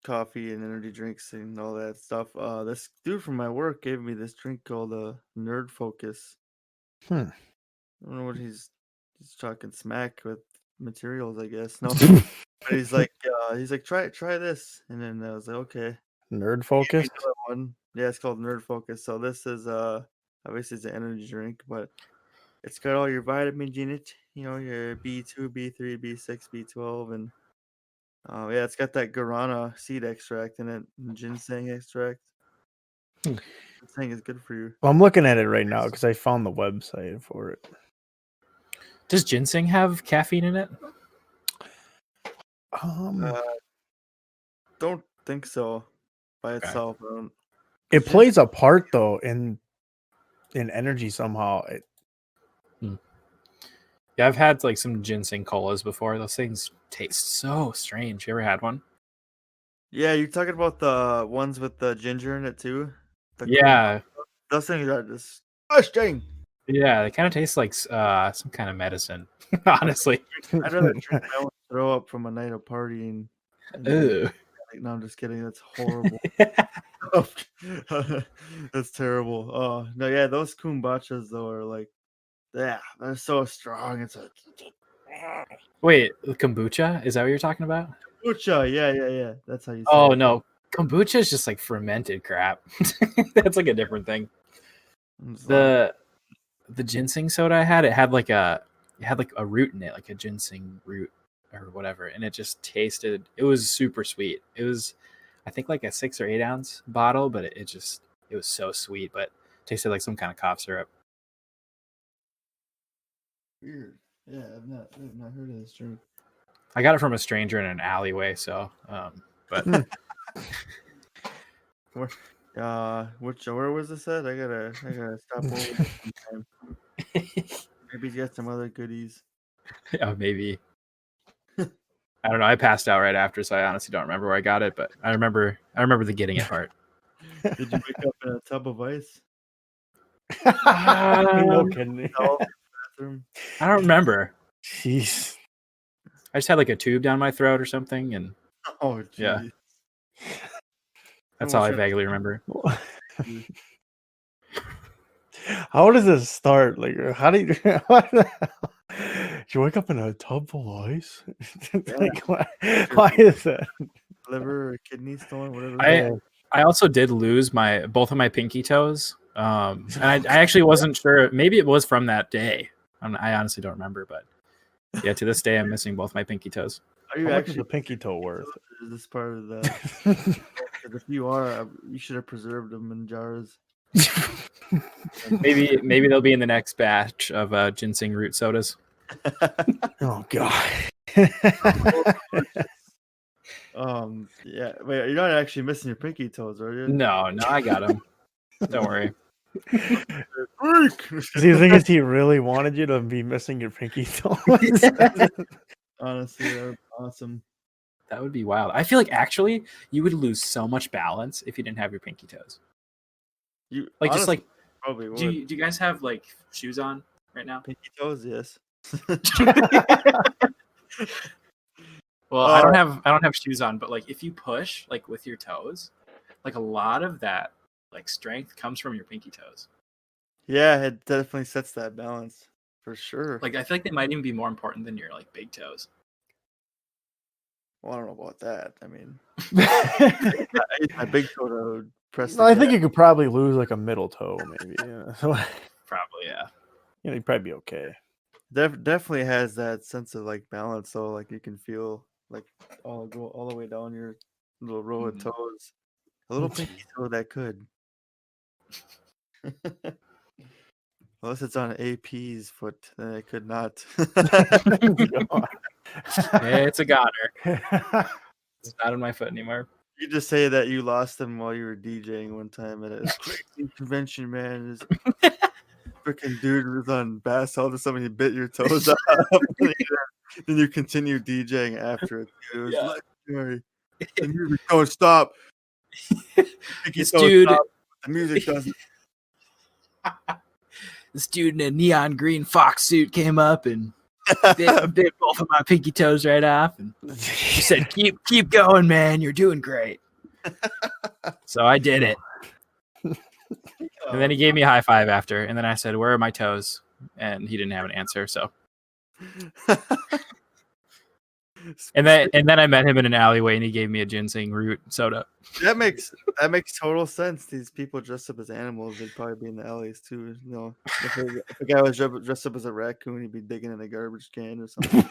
coffee and energy drinks and all that stuff, this dude from my work gave me this drink called Nerd Focus. I don't know what he's talking smack with materials, I guess. No, but he's like try this, and then I was like, okay. Nerd Focus. One. Yeah, it's called Nerd Focus. So this is obviously it's an energy drink, but it's got all your vitamins in it. You know, your B2, B3, B6, B12, and yeah, it's got that guarana seed extract in it, and ginseng extract. Ginseng is good for you. Well, I'm looking at it right now because I found the website for it. Does ginseng have caffeine in it? Don't think so by itself. It plays a part though in energy somehow. Yeah, I've had like some ginseng colas before. Those things taste so strange. You ever had one? Yeah, you're talking about the ones with the ginger in it too. Yeah, those things are disgusting. Yeah, they kind of taste like some kind of medicine. Honestly, I'd rather drink my own throw up from a night of partying. Ew. No, I'm just kidding. That's horrible. That's terrible. Oh no, yeah, those kumbachas though are like, yeah, they're so strong. It's like, wait, kombucha? Is that what you're talking about? kombucha, yeah. That's how you say Oh it. no, kombucha is just like fermented crap. That's like a different thing. The ginseng soda I had, it had like a root in it, like a ginseng root or whatever, and it just tasted. It was super sweet. It was, I think, like a 6 or 8 ounce bottle, but it was so sweet, but tasted like some kind of cough syrup. Weird. Yeah, I've not heard of this drink. I got it from a stranger in an alleyway, so but where was this at? I gotta stop over sometime. Maybe he's got some other goodies. yeah, maybe. I don't know. I passed out right after, so I honestly don't remember where I got it, but I remember the getting it part. Did you wake up in a tub of ice? No kidding. Bathroom? I don't remember. Jeez. I just had like a tube down my throat or something, and Oh, geez. yeah, that's all I vaguely remember. How does this start? Like, how do you? Did you wake up in a tub full of ice? Like, why is that? Liver or kidney stone, whatever. I also did lose both of my pinky toes, and I actually wasn't sure. Maybe it was from that day. I honestly don't remember, but yeah, to this day, I'm missing both my pinky toes. Are you How much actually is a pinky toe worth? Is this part of the? If you are, you should have preserved them in jars. Maybe they'll be in the next batch of ginseng root sodas. Oh God. Yeah. Wait, you're not actually missing your pinky toes, are you? No, I got them. Don't worry. See, the thing is, he really wanted you to be missing your pinky toe. Honestly, that would be awesome. That would be wild. I feel like actually you would lose so much balance if you didn't have your pinky toes. You Like honestly, just like probably would. do you guys have like shoes on right now? Pinky toes, yes. Well, I don't have shoes on, but like if you push like with your toes, like a lot of that like strength comes from your pinky toes. Yeah, it definitely sets that balance for sure. Like I feel like they might even be more important than your like big toes. Well, I don't know about that. I mean, I use my big toe to press. No, I think you could probably lose like a middle toe, maybe. Yeah. Probably, yeah. You'd probably be okay. Definitely has that sense of like balance, though. Like you can feel like go all the way down your little row of toes. A little pinky toe that could. Unless it's on AP's foot, then it could not. It's a goner. It's not on my foot anymore. You just say that you lost them while you were DJing one time at a crazy convention, man. This freaking dude was on bass all of a sudden he bit your toes off. Then you continue DJing after it. It was legendary. The music don't stop. This dude, stop. The music doesn't. This dude in a neon green fox suit came up and bit both of my pinky toes right off, and he said, "Keep going, man. You're doing great." So I did it, and then he gave me a high five after, and then I said, "Where are my toes?" And he didn't have an answer. So, and then I met him in an alleyway, and he gave me a ginseng root soda. That makes total sense. These people dressed up as animals, they'd probably be in the alleys too. You know, if a guy was dressed up as a raccoon, he'd be digging in a garbage can or something.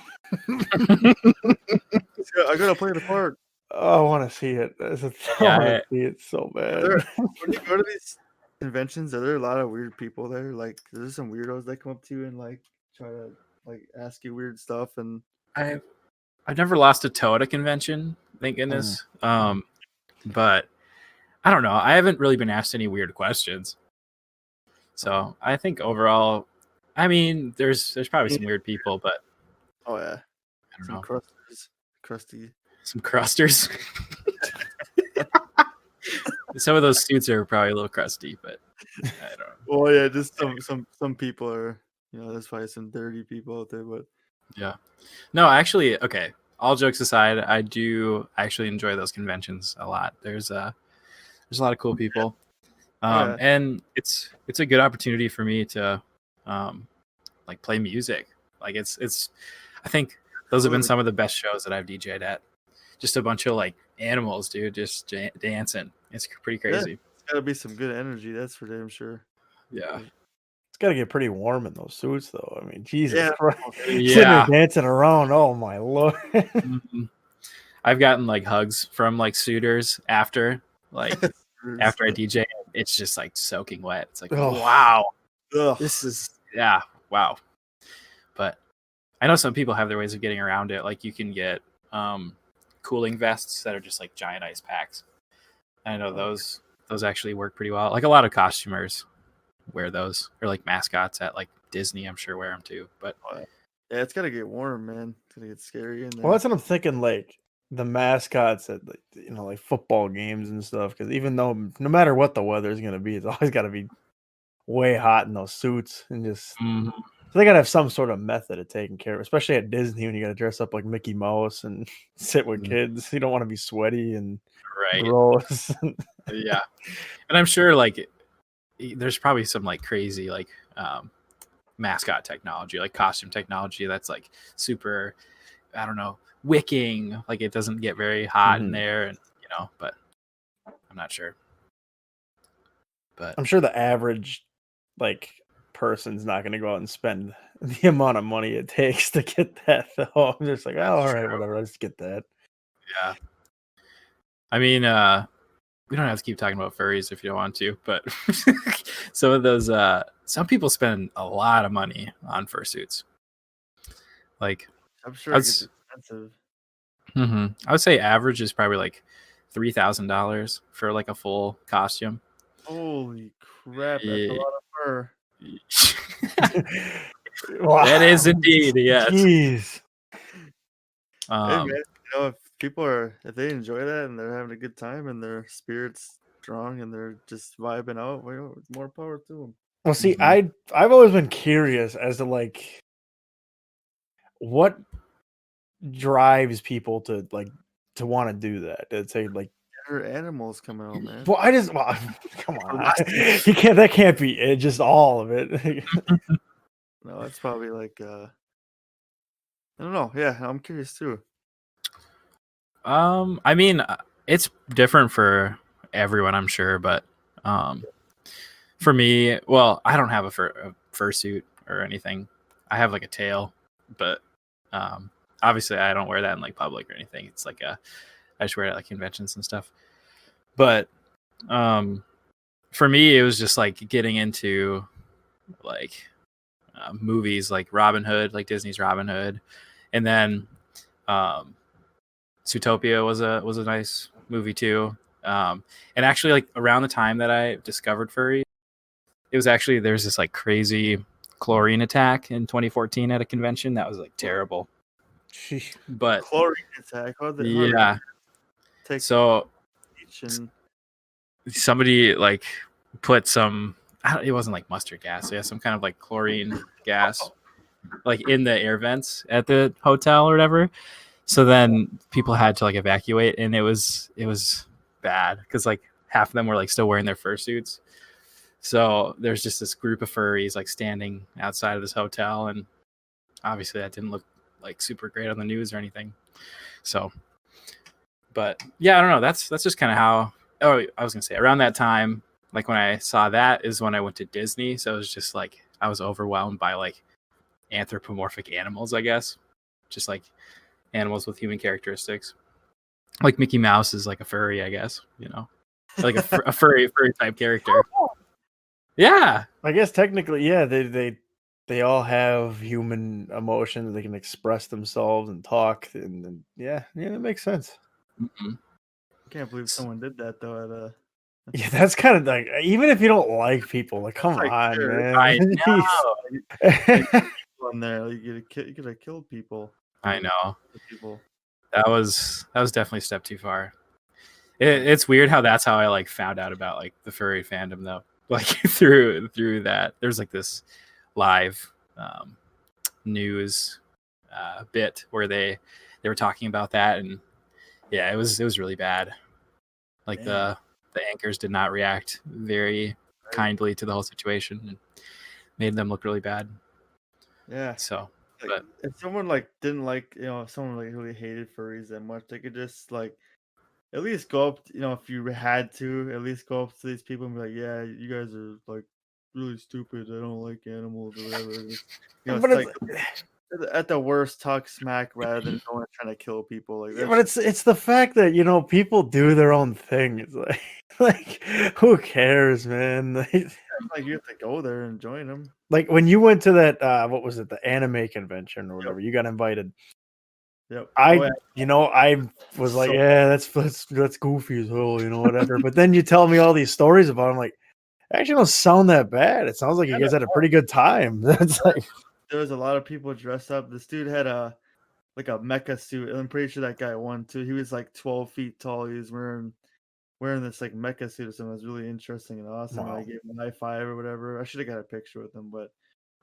I gotta play the part. Oh, I want to see it. I want to see it so bad. When you go to these conventions, are there a lot of weird people there? Like, there's some weirdos that come up to you and like try to like ask you weird stuff. And I've never lost a toe at a convention, thank goodness. But I don't know. I haven't really been asked any weird questions. So I think overall, I mean, there's probably some weird people, but oh yeah, I don't know. Crusty. Some crusters. Some of those suits are probably a little crusty, but I don't know. Well, yeah, just some people are, there's probably some dirty people out there, but yeah. No, actually, okay. All jokes aside, I do actually enjoy those conventions a lot. There's a lot of cool people, and it's a good opportunity for me to like play music. Like it's I think those have been some of the best shows that I've DJ'd at. Just a bunch of like animals, dude, just dancing. It's pretty crazy. Yeah, it's gotta be some good energy, that's for damn sure. Yeah. It's got to get pretty warm in those suits, though. I mean, Jesus Christ. Yeah. Sitting there dancing around. Oh, my Lord. I've gotten like hugs from like suitors after I DJ. It's just like soaking wet. It's like, wow. This is, wow. But I know some people have their ways of getting around it. Like you can get cooling vests that are just like giant ice packs. I know those actually work pretty well. Like a lot of costumers wear those, or like mascots at like Disney, I'm sure wear them too. But yeah, it's gotta get warm, man. It's gonna get scary in there. Well, that's what I'm thinking. Like the mascots at like football games and stuff. Because even though no matter what the weather is gonna be, it's always got to be way hot in those suits and just. So they gotta have some sort of method of taking care of, especially at Disney when you gotta dress up like Mickey Mouse and sit with kids. You don't want to be sweaty and gross. Yeah, and I'm sure like there's probably some like crazy like mascot technology, like costume technology that's like super, I don't know, wicking. Like it doesn't get very hot in there, and but I'm not sure. But I'm sure the average like person's not going to go out and spend the amount of money it takes to get that. Though I'm just like, all right, whatever, let's get that. Yeah, I mean, we don't have to keep talking about furries if you don't want to, but some of those, some people spend a lot of money on fursuits. Like, I'm sure it's expensive. I would say average is probably like $3,000 for like a full costume. Holy crap! That's a Yeah. lot of fur. Wow. That is indeed, yes. Jeez. Hey man, Um, if people if they enjoy that and they're having a good time and their spirits strong and they're just vibing out, well, more power to them. Well, see, Mhm. I've always been curious as to like what drives people to want to do that. To say like, There are animals coming out, man. well, come For on, lusty. you can't. That can't be it. Just all of it. No, it's probably like I don't know. Yeah, I'm curious too. I mean, it's different for everyone, I'm sure, but for me, well, I don't have a fursuit or anything. I have like a tail, but obviously I don't wear that in like public or anything. It's like I just wear it at like conventions and stuff. But for me, it was just like getting into like movies like Robin Hood, like Disney's Robin Hood, and then um, Zootopia was a nice movie too. And actually, like around the time that I discovered furry, it was actually there's this like crazy chlorine attack in 2014 at a convention that was like terrible. Sheesh. But Chlorine attack. How did yeah, that take so each and somebody like put some. It wasn't like mustard gas. Yeah, some kind of like chlorine gas, like in the air vents at the hotel or whatever. So then people had to like evacuate, and it was bad because like half of them were like still wearing their fursuits. So there's just this group of furries like standing outside of this hotel, and obviously that didn't look like super great on the news or anything. So, but yeah, I don't know. That's just kind of how. Oh, I was gonna say around that time, like when I saw that is when I went to Disney. So it was just like I was overwhelmed by like anthropomorphic animals, I guess, just like animals with human characteristics. Like Mickey Mouse is like a furry, I guess. You know, like a furry type character. Yeah, I guess technically, yeah, they all have human emotions. They can express themselves and talk, and yeah, that makes sense. Mhm. I can't believe someone did that though. Yeah, that's kind of like even if you don't like people, like come That's like on, sure. man. I Jeez. know. Like people on there, like, you gotta kill people. I know. People. That was definitely a step too far. It's weird how that's how I like found out about like the furry fandom though. Like through that, there's like this live news bit where they were talking about that, and yeah, it was really bad. Like Damn. the anchors did not react very kindly to the whole situation and made them look really bad. Yeah. So, Like but if someone like didn't like if someone like really hated furries that much, they could just like at least go up. If you had to, at least go up to these people and be like, "Yeah, you guys are like really stupid. I don't like animals or whatever." But It's it's like at the worst, talk smack rather than going trying to kill people. Like yeah, that's but just it's the fact that people do their own thing. It's like like who cares, man? like you have to go there and join them. Like when you went to that what was it, the anime convention or Yep. whatever, you got invited. Yep. Oh I yeah. I was like, So yeah, that's goofy as hell, whatever. But then you tell me all these stories about it, I'm like, actually don't sound that bad. It sounds like you guys had a pretty good time. That's like there was a lot of people dressed up. This dude had a like a mecha suit, and I'm pretty sure that guy won too. He was like 12 feet tall. He was wearing this like mecha suit or something. It was really interesting and awesome. And I wow. gave him a high five or whatever. I should have got a picture with him, but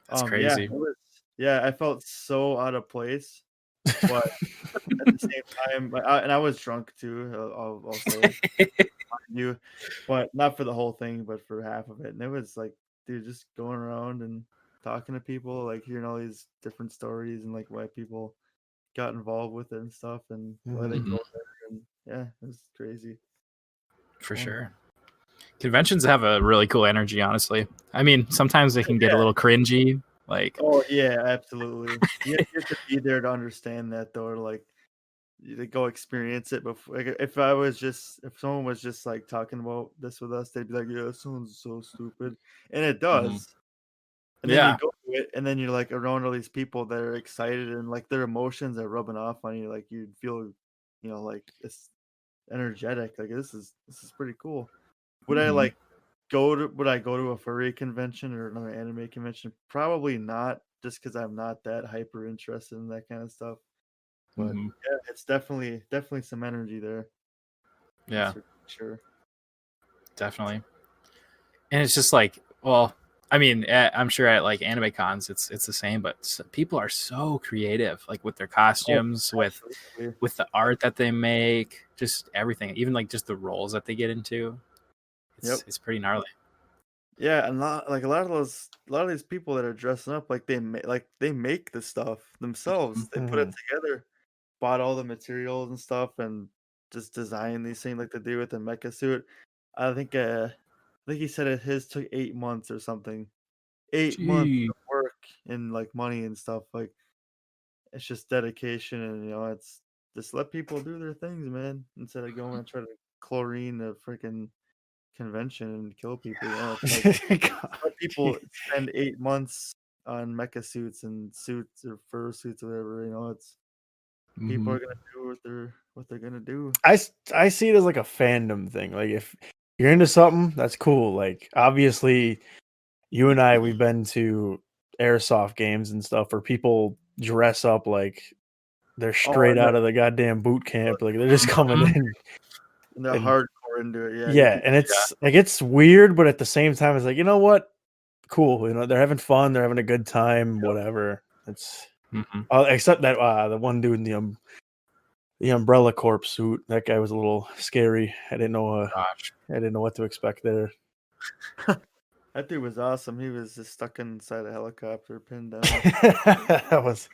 that's yeah, crazy. I felt so out of place, but at the same time, and I was drunk too. I'll say, mind you, but not for the whole thing, but for half of it. And it was like, dude, just going around and talking to people, like hearing all these different stories and like why people got involved with it and stuff, and why they Mhm. go there. And yeah, it was crazy. For Fun. sure. Conventions have a really cool energy, honestly. I mean, sometimes they can get a little cringy. Like, Oh yeah, absolutely. You have to be there to understand that though, or like to go experience it before. Like, if someone was just like talking about this with us, they'd be like, "Yeah, this sounds so stupid," and it mhm. does. And then you Yeah, go to it, and then you're like around all these people that are excited and like their emotions are rubbing off on you. Like you feel, like it's energetic. Like this is pretty cool. Would I mhm. like would I go to a furry convention or another anime convention? Probably not, just because I'm not that hyper interested in that kind of stuff. But yeah, it's definitely some energy there. Yeah, sure. Definitely. And it's just like, well, I mean, I'm sure at like anime cons, it's the same, but people are so creative, like with their costumes, with the art that they make, just everything, even like just the roles that they get into. It's pretty gnarly. Yeah, and a lot of these people that are dressing up like they make the stuff themselves. They put it together, bought all the materials and stuff, and just design these things like they do with the mecha suit. I think he said his took 8 months or something. 8 months Gee. of work and like money and stuff. Like it's just dedication, and it's just let people do their things, man, instead of going and try to chlorine a freaking convention and kill people. It's like let people spend 8 months on mecha suits and suits or fur suits or whatever. It's people are gonna do what they're gonna do. I see it as like a fandom thing. Like if you're into something, that's cool. Like obviously, you and I, we've been to airsoft games and stuff where people dress up like they're straight out of the goddamn boot camp. Like they're just coming in. And they're hardcore into it. Yeah. Yeah, and it's like it's weird, but at the same time, it's like, you know what? Cool. They're having fun. They're having a good time. Whatever. It's except that the one dude in the Umbrella Corp suit. That guy was a little scary. I didn't know. I didn't know what to expect there. That dude was awesome. He was just stuck inside a helicopter, pinned down. That was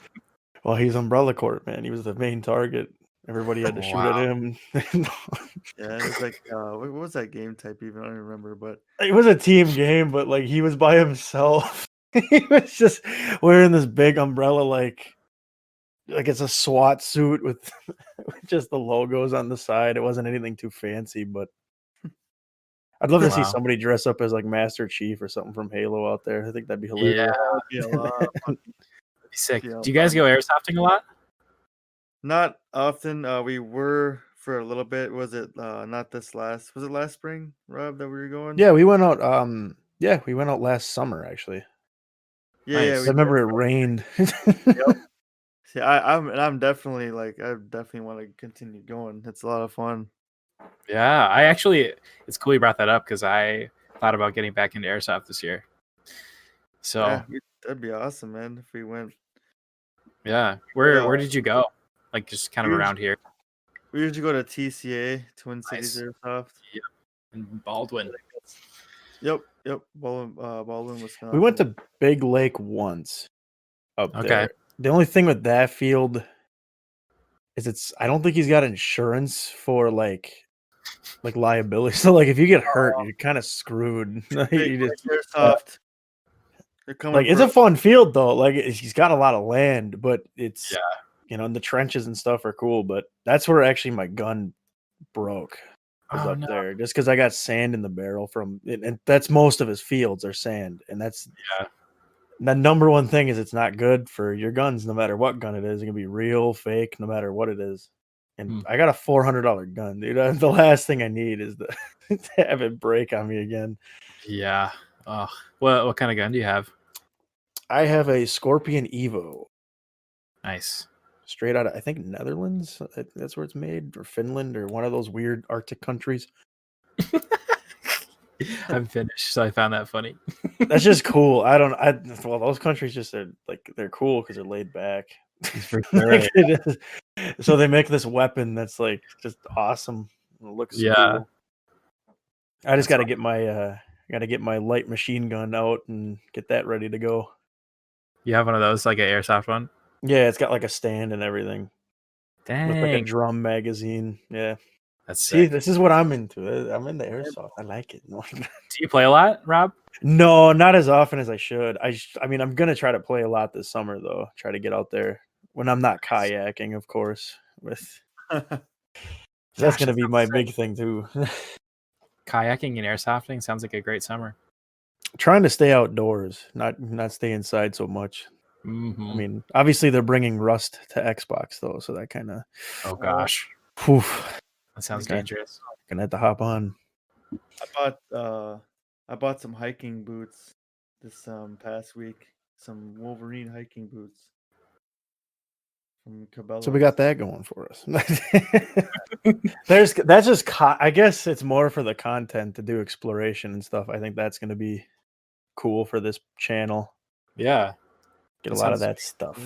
he's Umbrella Corp, man. He was the main target. Everybody had to shoot at him. Yeah, it was like what was that game type even? I don't even remember, but it was a team game, but like he was by himself. He was just wearing this big umbrella, like it's a SWAT suit with just the logos on the side. It wasn't anything too fancy, but I'd love to see somebody dress up as like Master Chief or something from Halo out there. I think that'd be hilarious. Yeah, that would be a lot of fun. Sick. Do you guys go airsofting a lot? Not often. We were for a little bit. Was it not this last? Was it last spring, Rob, that we were going? Yeah, we went out. We went out last summer actually. Yeah, nice. I remember it rained. Yep. See, I'm definitely I definitely want to continue going. It's a lot of fun. Yeah, it's cool you brought that up because I thought about getting back into airsoft this year. So yeah, that'd be awesome, man, if we went. Yeah, where did you go? Like just kind of around here. We usually go to TCA, Twin Cities Airsoft. Yep. In Baldwin. Yep. Baldwin, Wisconsin. We went to Big Lake once up there. The only thing with that field is I don't think he's got insurance for like liability. So like if you get hurt, you're kind of screwed. Airsoft. Like it's a fun field though. Like he's got a lot of land, but it's and the trenches and stuff are cool. But that's where actually my gun broke. Up there just because I got sand in the barrel and that's most of his fields are sand, and that's the number one thing is it's not good for your guns. No matter what gun it is, it can be real, fake, no matter what it is. And I got a $400 gun, dude. The last thing I need is to have it break on me again. Yeah. Oh, what kind of gun do you have? I have a Scorpion Evo. Nice. Straight out of, I think, Netherlands. That's where it's made, or Finland, or one of those weird Arctic countries. I'm Finnish, so I found that funny. That's just cool. Well, those countries just are they're cool because they're laid back. For sure. So they make this weapon that's like just awesome. It looks cool. I just got to get my light machine gun out and get that ready to go. You have one of those, like an airsoft one? Yeah, it's got like a stand and everything. Dang. Looks like a drum magazine. Yeah. That's sick. See, this is what I'm into. I'm into airsoft. I like it. Do you play a lot, Rob? No, not as often as I should. I mean, I'm gonna try to play a lot this summer though. Try to get out there when I'm not kayaking, of course. That's gonna be my big thing too. Kayaking and airsofting sounds like a great summer. Trying to stay outdoors, not stay inside so much. I mean, obviously they're bringing Rust to Xbox though, so that kind of. Oh gosh. Poof. That sounds dangerous. Gonna have to hop on. I I bought some hiking boots this past week. Some Wolverine hiking boots from Cabela's. So we got that going for us. That's just I guess it's more for the content to do exploration and stuff. I think that's going to be cool for this channel. Yeah, Get a lot of that stuff.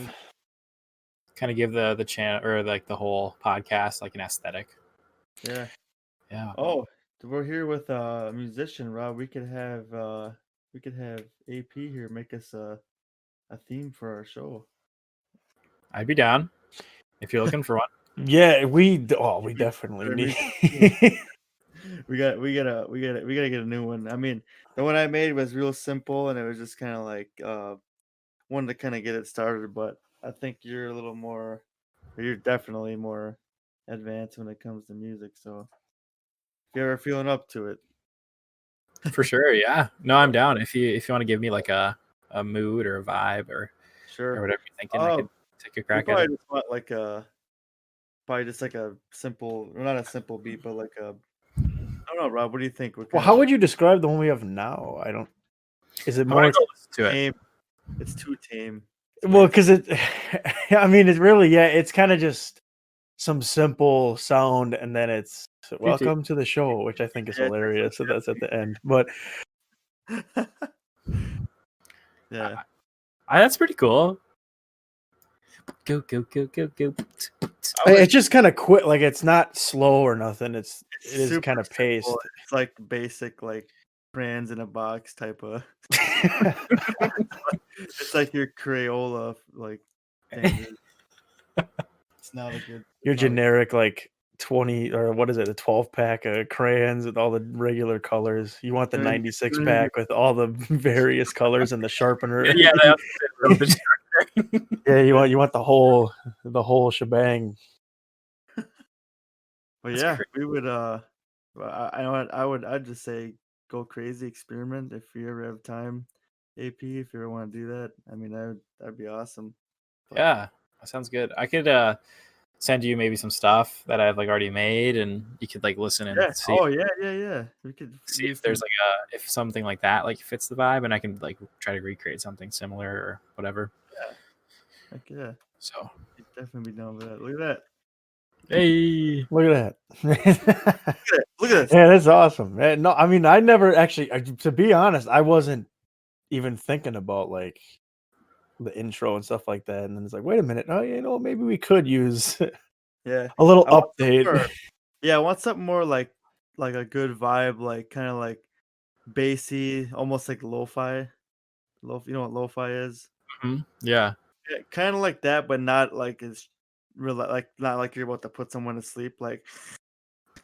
Kind of give the channel or like the whole podcast like an aesthetic. Yeah. Yeah. Oh, we're here with a musician, Rob. We could have AP here make us a theme for our show. I'd be down if you're looking for one. Yeah, we definitely need. we gotta get a new one. I mean, the one I made was real simple, and it was just kind of like wanted to kind of get it started. But I think you're a little more, or you're definitely more advanced when it comes to music. So if you're ever feeling up to it, For sure, yeah. No, I'm down. If you want to give me like a mood or a vibe or sure. whatever you're thinking, I could take a crack at it. Just want like probably just like a simple, well, not a simple beat, but like a. I don't know, Rob. What do you think? Well, how would you describe the one we have now? I don't. Is it more tame? It's too tame. Well, because it. I mean, it's really it's kind of just some simple sound, and then it's welcome to the show, which I think is hilarious. So that's at the end, but yeah, that's pretty cool. Go. It's just kind of quick, like it's not slow or nothing. It is kind of paced. It's like basic, like brands in a box type of. It's like your Crayola, like. Thing. It's not a good. Your generic like 20 or what is it? A 12-pack of crayons with all the regular colors. You want the 96-pack with all the various colors and the sharpener. Yeah, yeah. You want the whole shebang. But yeah, we would. I'd just say go crazy, experiment if you ever have time. AP, if you ever want to do that, I mean, that'd be awesome. But, yeah, that sounds good. I could send you maybe some stuff that I've like already made, and you could like listen and see. Oh yeah. We could see if there's like if something like that like fits the vibe, and I can like try to recreate something similar or whatever. Yeah. Heck yeah. So you'd definitely be down with that. Look at that. Hey, look at that. Look at this. Yeah, that's awesome. No, I mean, I never actually, to be honest, I wasn't even thinking about like the intro and stuff like that. And then it's like, wait a minute. Oh, maybe we could use a little update. I want something more like a good vibe, like kind of like bassy, almost like lo-fi. You know what lo-fi is? Mm-hmm. Yeah, kind of like that, but not like it's real, like not like you're about to put someone to sleep, like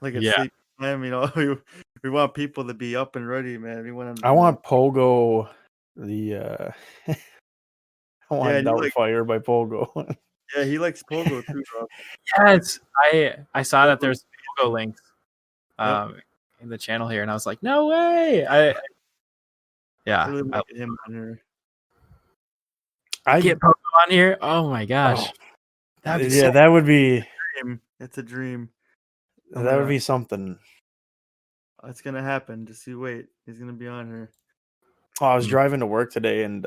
it's sleep time. You know, we want people to be up and ready, man. We want them. I want Pogo. I want Doubtfire by Pogo. Yeah, he likes Pogo too, bro. Yeah, I saw that there's Pogo links in the channel here, and I was like, no way. Really like him on here. I get Pogo on here. Oh my gosh. That would be. It's a dream. That would be something. It's gonna happen. Just you wait. He's gonna be on here. Oh, I was driving to work today, and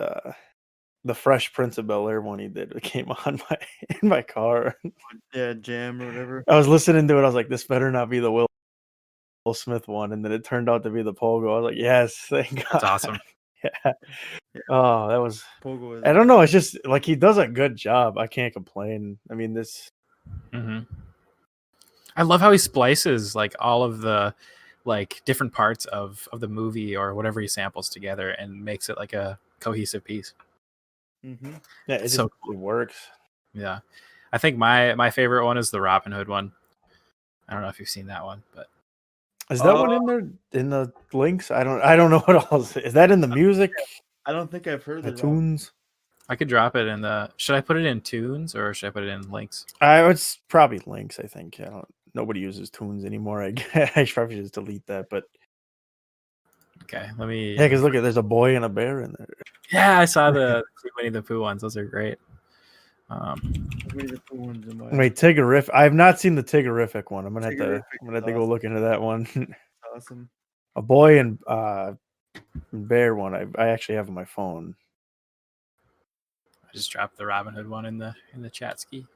the Fresh Prince of Bel-Air one he did came on in my car. Yeah, Jam or whatever. I was listening to it. I was like, this better not be the Will Smith one, and then it turned out to be the Pogo. I was like, yes, thank God. That's awesome. Yeah. Oh, that was Pogo. I don't know. It's just like he does a good job. I can't complain. I mean, this. Mm-hmm. I love how he splices like all of the like different parts of the movie or whatever he samples together and makes it like a cohesive piece. Mm-hmm. Yeah, it works. Yeah, I think my favorite one is the Robin Hood one. I don't know if you've seen that one, but is that one in there in the links? I don't know what else is that in the music. I don't think I've heard the tunes. I could drop it in the. Should I put it in tunes or should I put it in links? It's probably links. I think. Nobody uses tunes anymore. I should probably just delete that. But okay, let me. Yeah, because look there's a boy and a bear in there. Yeah, I saw the Winnie the Pooh ones. Those are great. Winnie the Pooh ones. Wait, Tiggerific. I have not seen the Tiggerific one. I'm gonna have to go look into that one. Awesome. A boy and Bear one, I actually have on my phone. I just dropped the Robin Hood one in the chat ski.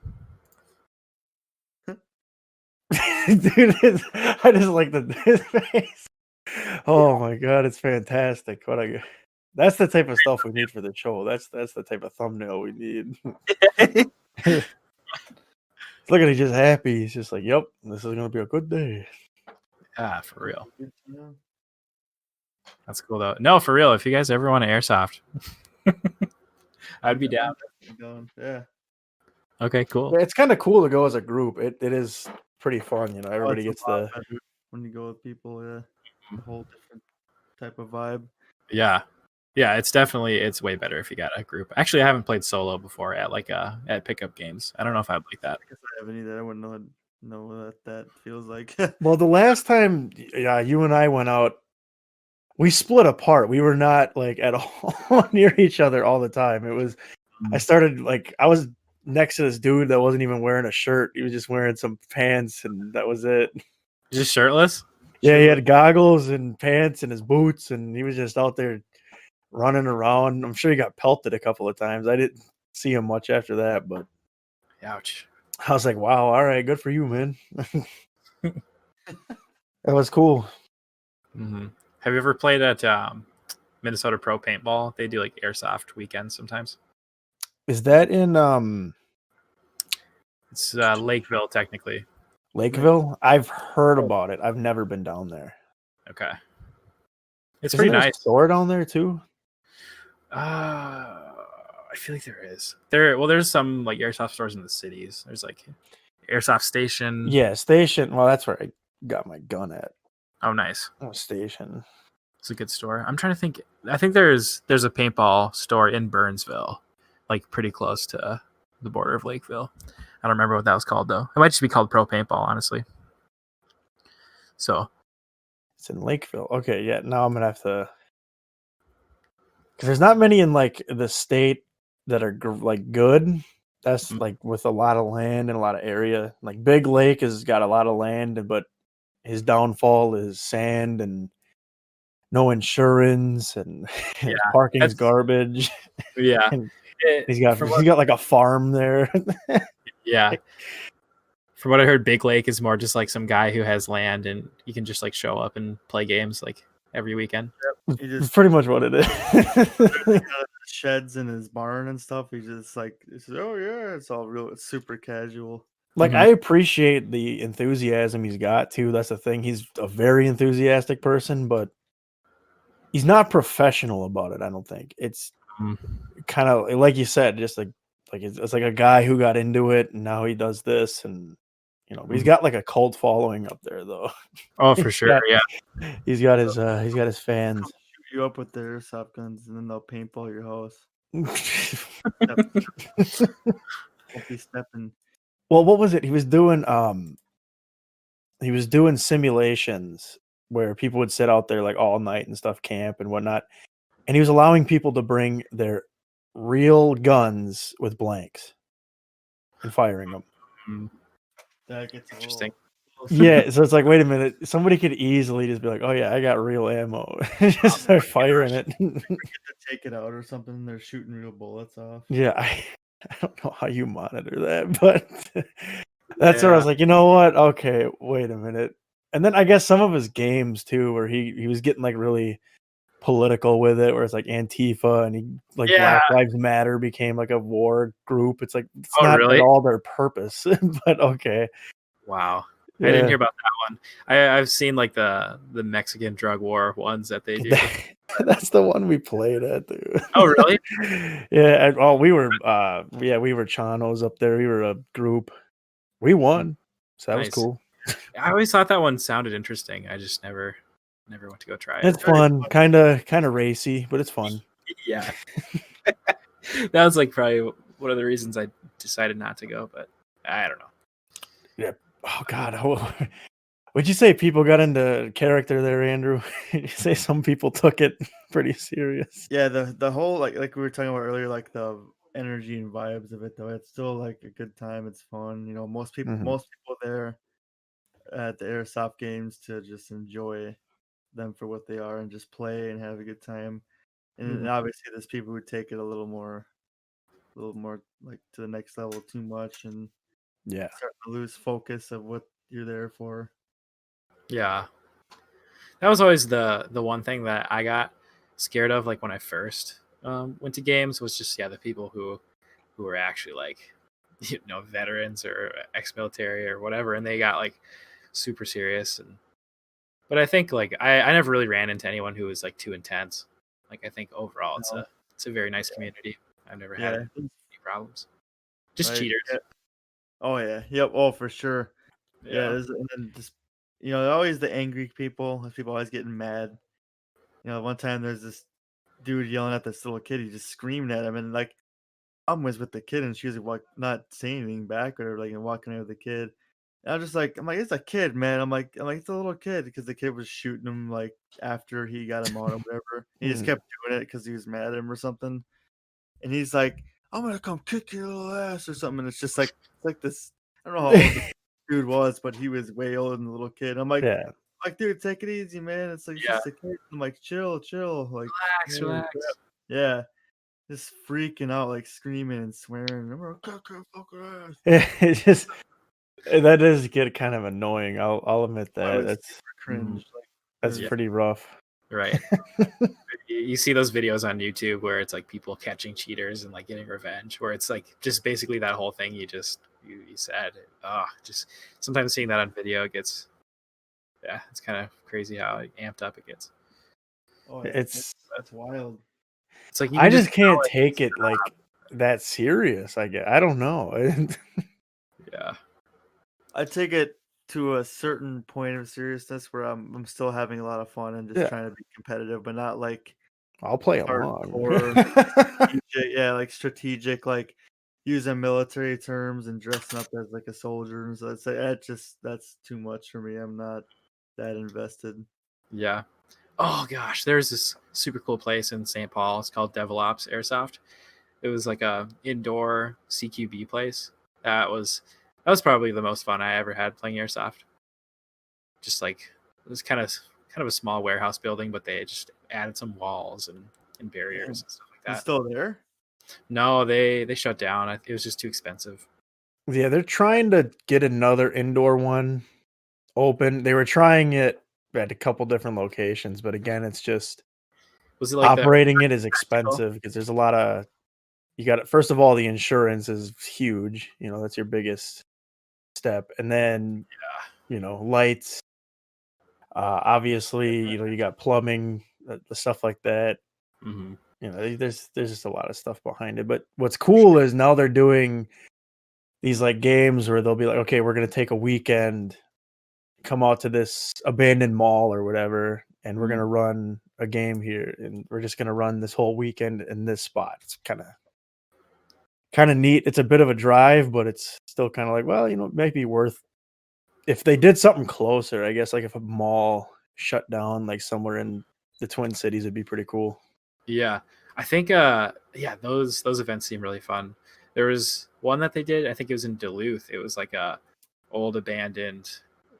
Dude, I just like his face. Oh my god, it's fantastic. That's the type of stuff we need for the show. That's the type of thumbnail we need. Look at he's just happy. He's just like, yep, this is gonna be a good day. Ah, for real. That's cool though. No, for real. If you guys ever want to airsoft, I'd be down. Yeah. Okay, cool. Yeah, it's kind of cool to go as a group. It is pretty fun, you know. Everybody It's gets a lot the better when you go with people. Yeah, a whole different type of vibe. Yeah, it's way better if you got a group. Actually, I haven't played solo before at pickup games. I don't know if I'd like that. I guess I haven't either. I wouldn't know what that feels like. Well, the last time you and I went out, we split apart. We were not like at all near each other all the time. It was I was next to this dude that wasn't even wearing a shirt. He was just wearing some pants and that was it. Just shirtless? Yeah, he had goggles and pants and his boots and he was just out there running around. I'm sure he got pelted a couple of times. I didn't see him much after that, but Ouch. I was like, wow, all right, good for you, man. That was cool. Mm-hmm. Have you ever played at Minnesota Pro Paintball? They do like airsoft weekends sometimes. Is that in It's Lakeville, technically. Lakeville? I've heard about it. I've never been down there. Okay. It's Isn't pretty there nice. a store down there too? I feel like there is. There's some like airsoft stores in the cities. There's like Airsoft Station. Yeah, Station. Well, that's where I got my gun at. Oh, nice. Oh, Station. It's a good store. I'm trying to think. I think there's a paintball store in Burnsville, like pretty close to the border of Lakeville. I don't remember what that was called though. It might just be called Pro Paintball, honestly. So It's in Lakeville. Okay, yeah. Now I'm gonna have to, because there's not many in like the state that are like good. That's like with a lot of land and a lot of area. Like Big Lake has got a lot of land, but his downfall is sand and no insurance and parking's garbage. Yeah, and he's got like a farm there. Yeah. From what I heard, Big Lake is more just like some guy who has land and you can just like show up and play games like every weekend. It's pretty much what it is. Sheds in his barn and stuff. He's just like, oh yeah, it's all real. It's super casual. Like I appreciate the enthusiasm he's got too. That's the thing. He's a very enthusiastic person, but he's not professional about it. I don't think it's kind of like you said, just like it's like a guy who got into it and now he does this, and you know, he's got like a cult following up there though. Oh, for sure. Yeah, he's got his fans. Shoot you up with their airsoft guns and then they'll paintball your house. Won't be stepping. Well, what was it? He was doing simulations where people would sit out there like all night and stuff, camp and whatnot. And he was allowing people to bring their real guns with blanks and firing them. That gets interesting. Yeah, so it's like, wait a minute. Somebody could easily just be like, oh yeah, I got real ammo. Just start firing it. Get to take it out or something. They're shooting real bullets off. Yeah, I don't know how you monitor that, but that's where I was like, you know what? Okay, wait a minute. And then I guess some of his games too, where he was getting like really political with it, where it's like Antifa and he like Black Lives Matter became like a war group. It's like it's not really at all their purpose, but okay. Wow. Yeah. I didn't hear about that one. I've seen like the Mexican drug war ones that they do. That's the one we played at, dude. Oh, really? Yeah. We were Chanos up there. We were a group. We won, so that was cool. I always thought that one sounded interesting. I just never went to go try it. It's fun, kind of racy, but it's fun. Yeah. That was like probably one of the reasons I decided not to go, but I don't know. Yeah. Oh God. Would you say people got into character there, Andrew? You say some people took it pretty serious. Yeah, the whole like we were talking about earlier, like the energy and vibes of it though. It's still like a good time. It's fun. You know, most people there at the airsoft games to just enjoy them for what they are and just play and have a good time. And Mhm. obviously, there's people who take it a little more like to the next level too much and Yeah. start to lose focus of what you're there for. Yeah. That was always the one thing that I got scared of, like when I first went to games, was just the people who were actually like veterans or ex-military or whatever, and they got like super serious. And but I think like I never really ran into anyone who was like too intense. Like I think overall No. it's a very nice community. I've never had Yeah, any problems. Just right. cheaters. Yeah. Oh yeah, yep. Oh for sure. Yeah, Yeah. and then just always the angry people. People always getting mad. One time there's this dude yelling at this little kid. He just screamed at him, and like I was with the kid, and she was like not saying anything back or like walking out with the kid. And I'm like, it's a kid, man. I'm like, it's a little kid because the kid was shooting him like after he got him on or whatever. He just kept doing it because he was mad at him or something. And he's like, I'm gonna come kick your little ass or something. And it's like this. I don't know how old the dude was, but he was way older than the little kid. I'm like, Yeah. dude, take it easy, man. It's like it's Yeah. just a kid. I'm like, chill. Like, Relax. yeah, just freaking out, like screaming and swearing. I'm gonna kick your fucking ass. It just that does get kind of annoying. I'll admit I that. was super cringe. Like, That's there's- pretty rough. Right. You see those videos on YouTube where it's like people catching cheaters and like getting revenge, where it's like just basically that whole thing you said. Just sometimes seeing that on video gets, it's kind of crazy how amped up it gets. Oh, yeah, It's that's wild. It's like you I can just can't tell take it like that serious. I don't know. yeah. I take it to a certain point of seriousness where I'm still having a lot of fun and just Yeah. trying to be competitive, but not like I'll play along. strategic, like strategic, like using military terms and dressing up as like a soldier. And so that's too much for me. I'm not that invested. Yeah. Oh gosh, there's this super cool place in St. Paul. It's called Devil Ops Airsoft. It was like a indoor CQB place. That was probably the most fun I ever had playing airsoft. Just like it was kind of a small warehouse building, but they just added some walls and barriers and stuff like It's that. still there? No, they shut down. It was just too expensive. Yeah, they're trying to get another indoor one open. They were trying it at a couple different locations, but again, it's just Was it like operating it is expensive because there's a lot of you got first of all, the insurance is huge. That's your biggest step. And then, lights, obviously, you got plumbing, the stuff like that. Mm-hmm. There's just a lot of stuff behind it. But what's cool is now they're doing these like games where they'll be like, okay, we're going to take a weekend, come out to this abandoned mall or whatever, and we're going to run a game here. And we're just going to run this whole weekend in this spot. It's kind of neat. It's a bit of a drive, but it's still kind of like, well, it might be worth if they did something closer. I guess like if a mall shut down like somewhere in the Twin Cities, it'd be pretty cool. Yeah, I think those events seem really fun. There was one that they did. I think it was in Duluth. It was like a old abandoned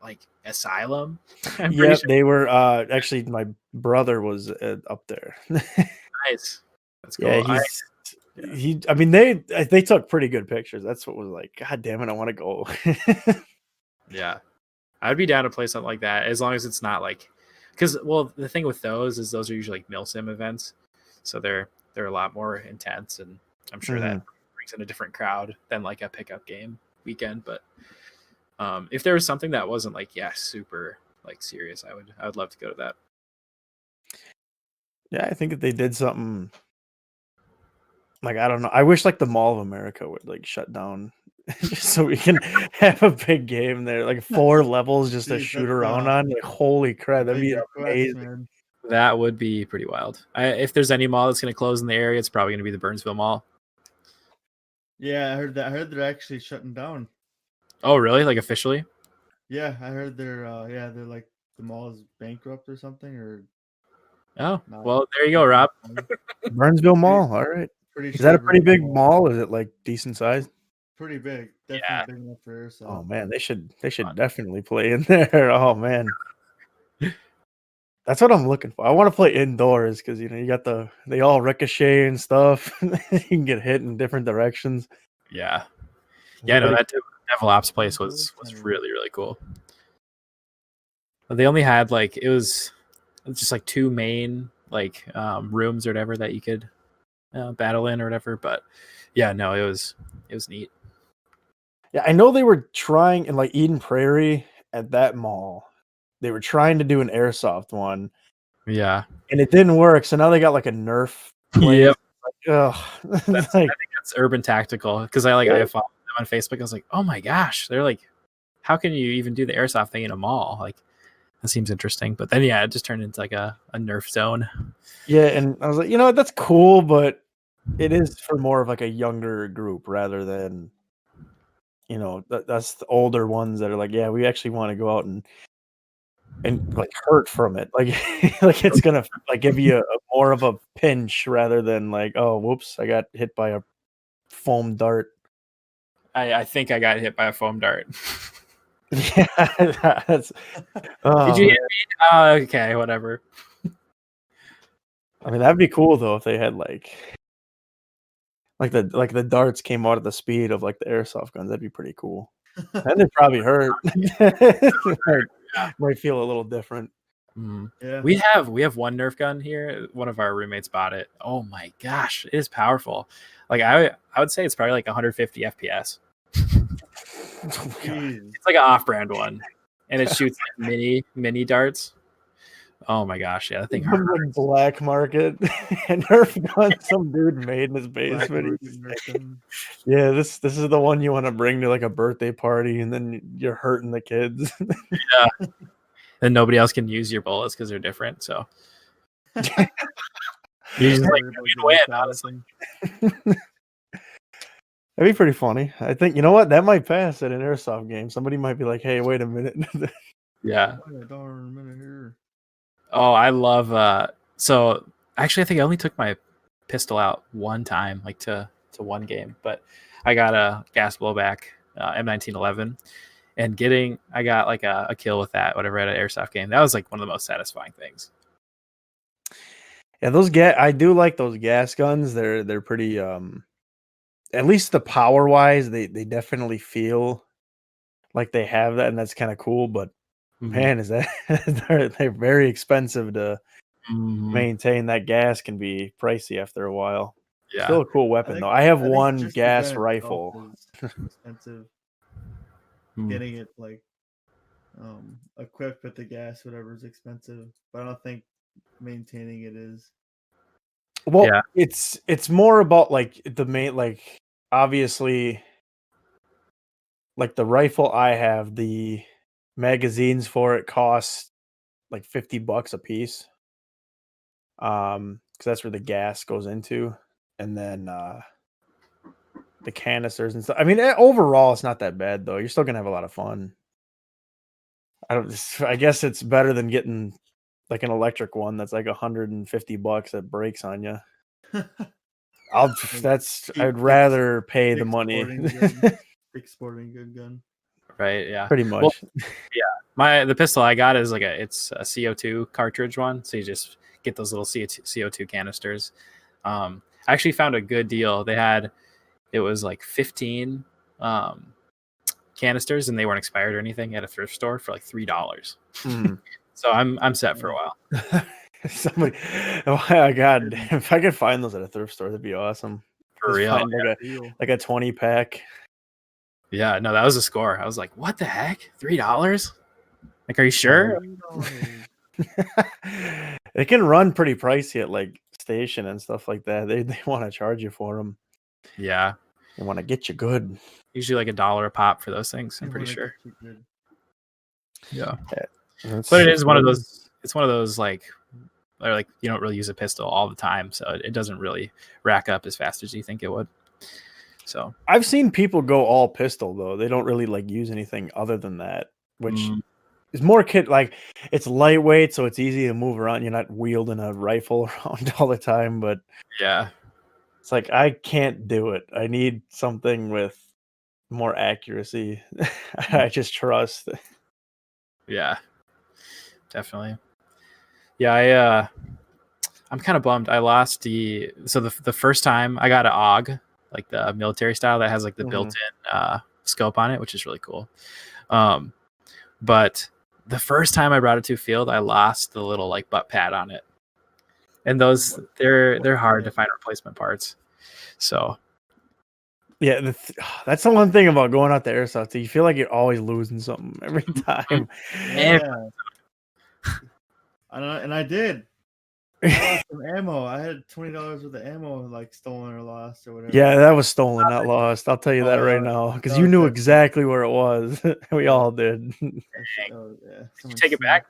like asylum. I'm pretty sure. They were actually my brother was up there. Nice. That's cool. Yeah, I mean they took pretty good pictures. That's what was like, God damn it, I want to go. Yeah, I'd be down to play something like that as long as it's not like, because the thing with those is those are usually like milsim events, so they're a lot more intense, and I'm sure that brings in a different crowd than like a pickup game weekend. But if there was something that wasn't like super like serious, I would love to go to that. Yeah, I think if they did something like, I don't know, I wish like the Mall of America would like shut down just so we can have a big game there, like 4 levels just to Jeez, shoot that's, around on. Like, holy crap, that'd be big request, amazing. man. That would be pretty wild. If there's any mall that's going to close in the area, it's probably going to be the Burnsville Mall. Yeah, I heard that. I heard they're actually shutting down. Oh, really? Like officially? Yeah, I heard they're like the mall is bankrupt or something or. Oh, not. well, there you go, Rob. Burnsville Mall, all right. Pretty Is that a sure pretty big Burnsville mall? Is it like decent size? Pretty big, definitely Yeah. big enough for airsoft. Oh man, they should definitely play in there. Oh man, That's what I'm looking for. I want to play indoors because you got they all ricochet and stuff. You can get hit in different directions. Yeah. Yeah, no, that Devil Ops place was really, really cool. But they only had it was just 2 main rooms or whatever that you could battle in or whatever. But yeah, no, it was neat. Yeah, I know they were trying in Eden Prairie at that mall. They were trying to do an airsoft one. Yeah. And it didn't work. So now they got a Nerf place. Yep. I think that's Urban Tactical because I followed them on Facebook. I was like, oh my gosh, they're how can you even do the airsoft thing in a mall? That seems interesting. But then it just turned into a Nerf zone. Yeah, and I was like, that's cool, but it is for more of a younger group rather than that's the older ones that are yeah, we actually want to go out and hurt from it. It's gonna give you a more of a pinch rather than oh whoops, I got hit by a foam dart. I think I got hit by a foam dart. Yeah, that's. Did you hit me? Okay, whatever. I mean, that'd be cool though if they had the darts came out at the speed of the airsoft guns. That'd be pretty cool. And it probably hurt. Might feel a little different. Yeah. We have one Nerf gun here. One of our roommates bought it. Oh my gosh, it is powerful. I would say it's probably 150 FPS. Oh, it's an off-brand one, and it shoots mini darts. Oh my gosh, yeah, that thing hurts. Black market and Nerf gun some dude made in his basement. Yeah, this is the one you want to bring to a birthday party, and then you're hurting the kids. Yeah, and nobody else can use your bullets because they're different. So you just win, honestly. That'd be pretty funny. I think you know what that might pass at an airsoft game. Somebody might be like, "Hey, wait a minute." Yeah. Wait a darn minute here. Oh, I love. So actually, I think I only took my pistol out one time, to one game, but I got a gas blowback M1911, and I got a kill with that, whatever, at an airsoft game. That was one of the most satisfying things. Yeah, I do like those gas guns. They're pretty. At least the power wise, they definitely feel like they have that, and that's kind of cool. But man, is that they're very expensive to maintain. That gas can be pricey after a while. Yeah, still a cool weapon though. I have one gas rifle. Expensive. Getting it equipped with the gas, whatever, is expensive. But I don't think maintaining it is. Well, yeah. It's more about the main obviously the rifle I have, the magazines for it cost $50 a piece. Because that's where the gas goes into, and then the canisters and stuff. I mean, overall, it's not that bad though. You're still gonna have a lot of fun. I guess it's better than getting an electric one that's $150 that breaks on you. I'd rather pay the money. Big sporting good gun. Right. Yeah. Pretty much. Well, yeah. The pistol I got is it's a CO2 cartridge one, so you just get those little CO2 canisters. I actually found a good deal. It was 15 canisters, and they weren't expired or anything, at a thrift store for $3. So I'm set for a while. Somebody, oh my god, if I could find those at a thrift store, that'd be awesome. For real, a 20-pack. Yeah, no, that was a score. I was like, what the heck? $3? Are you sure? It can run pretty pricey at station and stuff like that. They want to charge you for them. Yeah, they want to get you good. Usually $1 a pop for those things. I'm pretty sure. Yeah, but it is one of those. It's one of those or you don't really use a pistol all the time, so it doesn't really rack up as fast as you think it would. So I've seen people go all pistol though. They don't really use anything other than that, which is more it's lightweight, so it's easy to move around. You're not wielding a rifle around all the time, but yeah, it's I can't do it. I need something with more accuracy. I just trust. Yeah, definitely. Yeah, I'm kind of bummed. I lost the first time I got an AUG, like the military style that has like the built-in scope on it, which is really cool. But the first time I brought it to field, I lost the little like butt pad on it, and those they're hard to find replacement parts. So yeah, that's the one thing about going out to airsoft. You feel like you're always losing something every time. Yeah. And I did. I lost some ammo. I had $20 worth of ammo like stolen or lost or whatever. Yeah, that was stolen, not lost. I'll tell you that right now, because you knew exactly where it was. We all did. Did you take it back?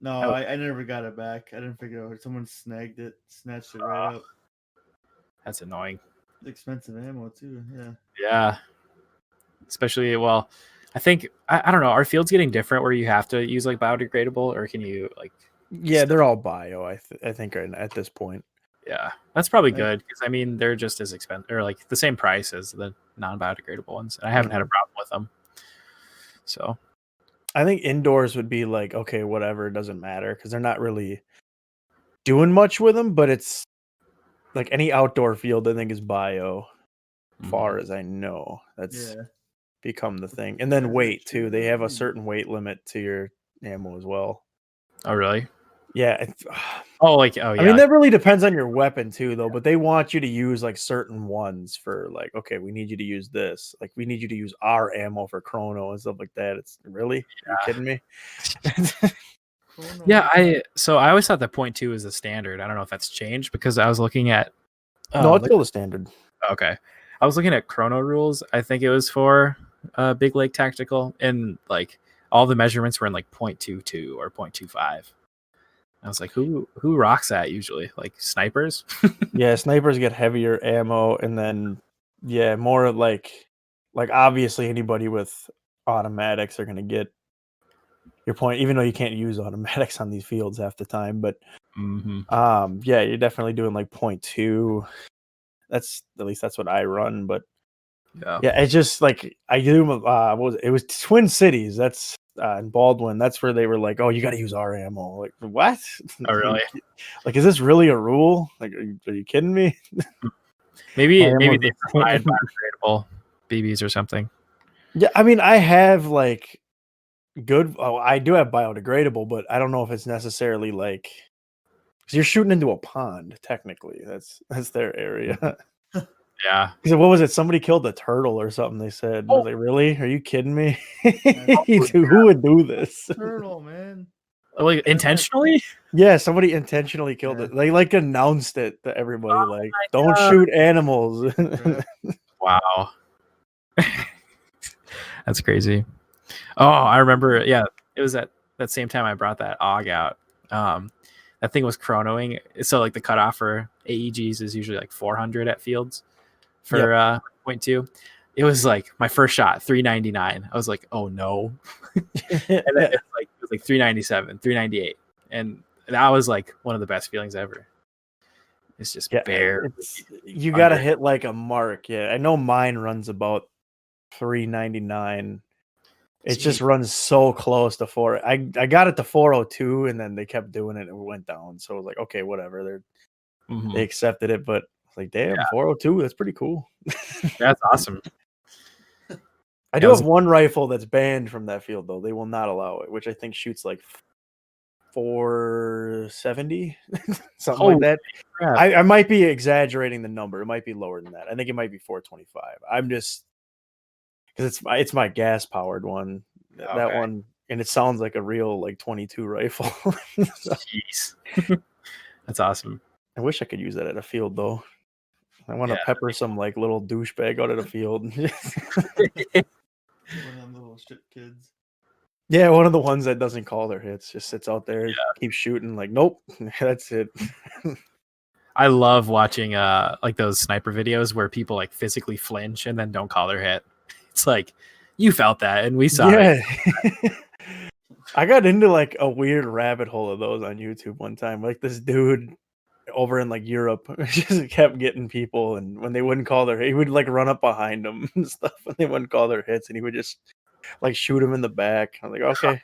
No, I never got it back. I didn't figure it out. Someone snatched it right up. That's annoying. Expensive ammo too. Yeah. Especially, well, I think I don't know. Are fields getting different where you have to use like biodegradable, or can you like? Yeah, they're all bio. I think at this point. Yeah, that's probably good because I mean they're just as expensive or like the same price as the non-biodegradable ones. And I haven't had a problem with them. So I think indoors would be like, okay, whatever, it doesn't matter because they're not really doing much with them. But it's like any outdoor field, I think is bio. Far as I know, that's become the thing. And then weight too. They have a certain weight limit to your ammo as well. Oh really? Yeah. I mean, that really depends on your weapon too, though. But they want you to use like certain ones for like, okay, we need you to use this. Like, we need you to use our ammo for chrono and stuff like that. It's really, are you kidding me? Yeah, I always thought that 0.2 is the standard. I don't know if that's changed because I was looking at. No, it's still the standard. Okay, I was looking at chrono rules. I think it was for Big Lake Tactical, and like all the measurements were in like 0.22 or 0.25. I was like, who rocks that usually? Like snipers? Yeah, snipers get heavier ammo, and then more like obviously anybody with automatics are gonna get your point, even though you can't use automatics on these fields half the time. But you're definitely doing like 0.2. That's at least that's what I run. But yeah, it's just like I do. It was Twin Cities. That's in Baldwin. That's where they were like, "Oh, you got to use our ammo." Like, what? Oh, really? Like, is this really a rule? Like, are you kidding me? Maybe they provide biodegradable BBs or something. Yeah, I mean, I have like good. Oh, I do have biodegradable, but I don't know if it's necessarily like because you're shooting into a pond. Technically, that's their area. Yeah. So what was it? Somebody killed a turtle or something. They said, I was like, really? Are you kidding me? Who would do this? Turtle, man. Like intentionally? Yeah, somebody intentionally killed it. They like announced it to everybody, like, don't shoot animals. Wow. That's crazy. Oh, I remember. Yeah, it was at that same time I brought that AUG out. That thing was chronoing. So like the cutoff for AEGs is usually like 400 at fields for 0.2. It was like my first shot, 399. I was like, oh no. And then it was like 397, 398. And that was like one of the best feelings ever. It's just bare. You got to hit like a mark. Yeah, I know mine runs about 399. It just runs so close to 4. I got it to 402, and then they kept doing it and it went down. So I was like, okay, whatever. They accepted it, but like, damn, 402, that's pretty cool. That's awesome. I do have one rifle that's banned from that field, though. They will not allow it, which I think shoots like 470, something like that. I might be exaggerating the number. It might be lower than that. I think it might be 425. I'm just because it's my gas powered one. That one, and it sounds like a real like 22 rifle. Jeez, that's awesome. I wish I could use that at a field, though. I want to pepper some like little douchebag out of the field. One of them little shit kids. Yeah, one of the ones that doesn't call their hits, just sits out there, keeps shooting. Like, nope, that's it. I love watching like those sniper videos where people like physically flinch and then don't call their hit. It's like you felt that, and we saw it. I got into like a weird rabbit hole of those on YouTube one time. Like this dude over in like Europe just kept getting people, and when they wouldn't call their hit, he would like run up behind them and stuff when they wouldn't call their hits, and he would just like shoot them in the back. I'm like, okay.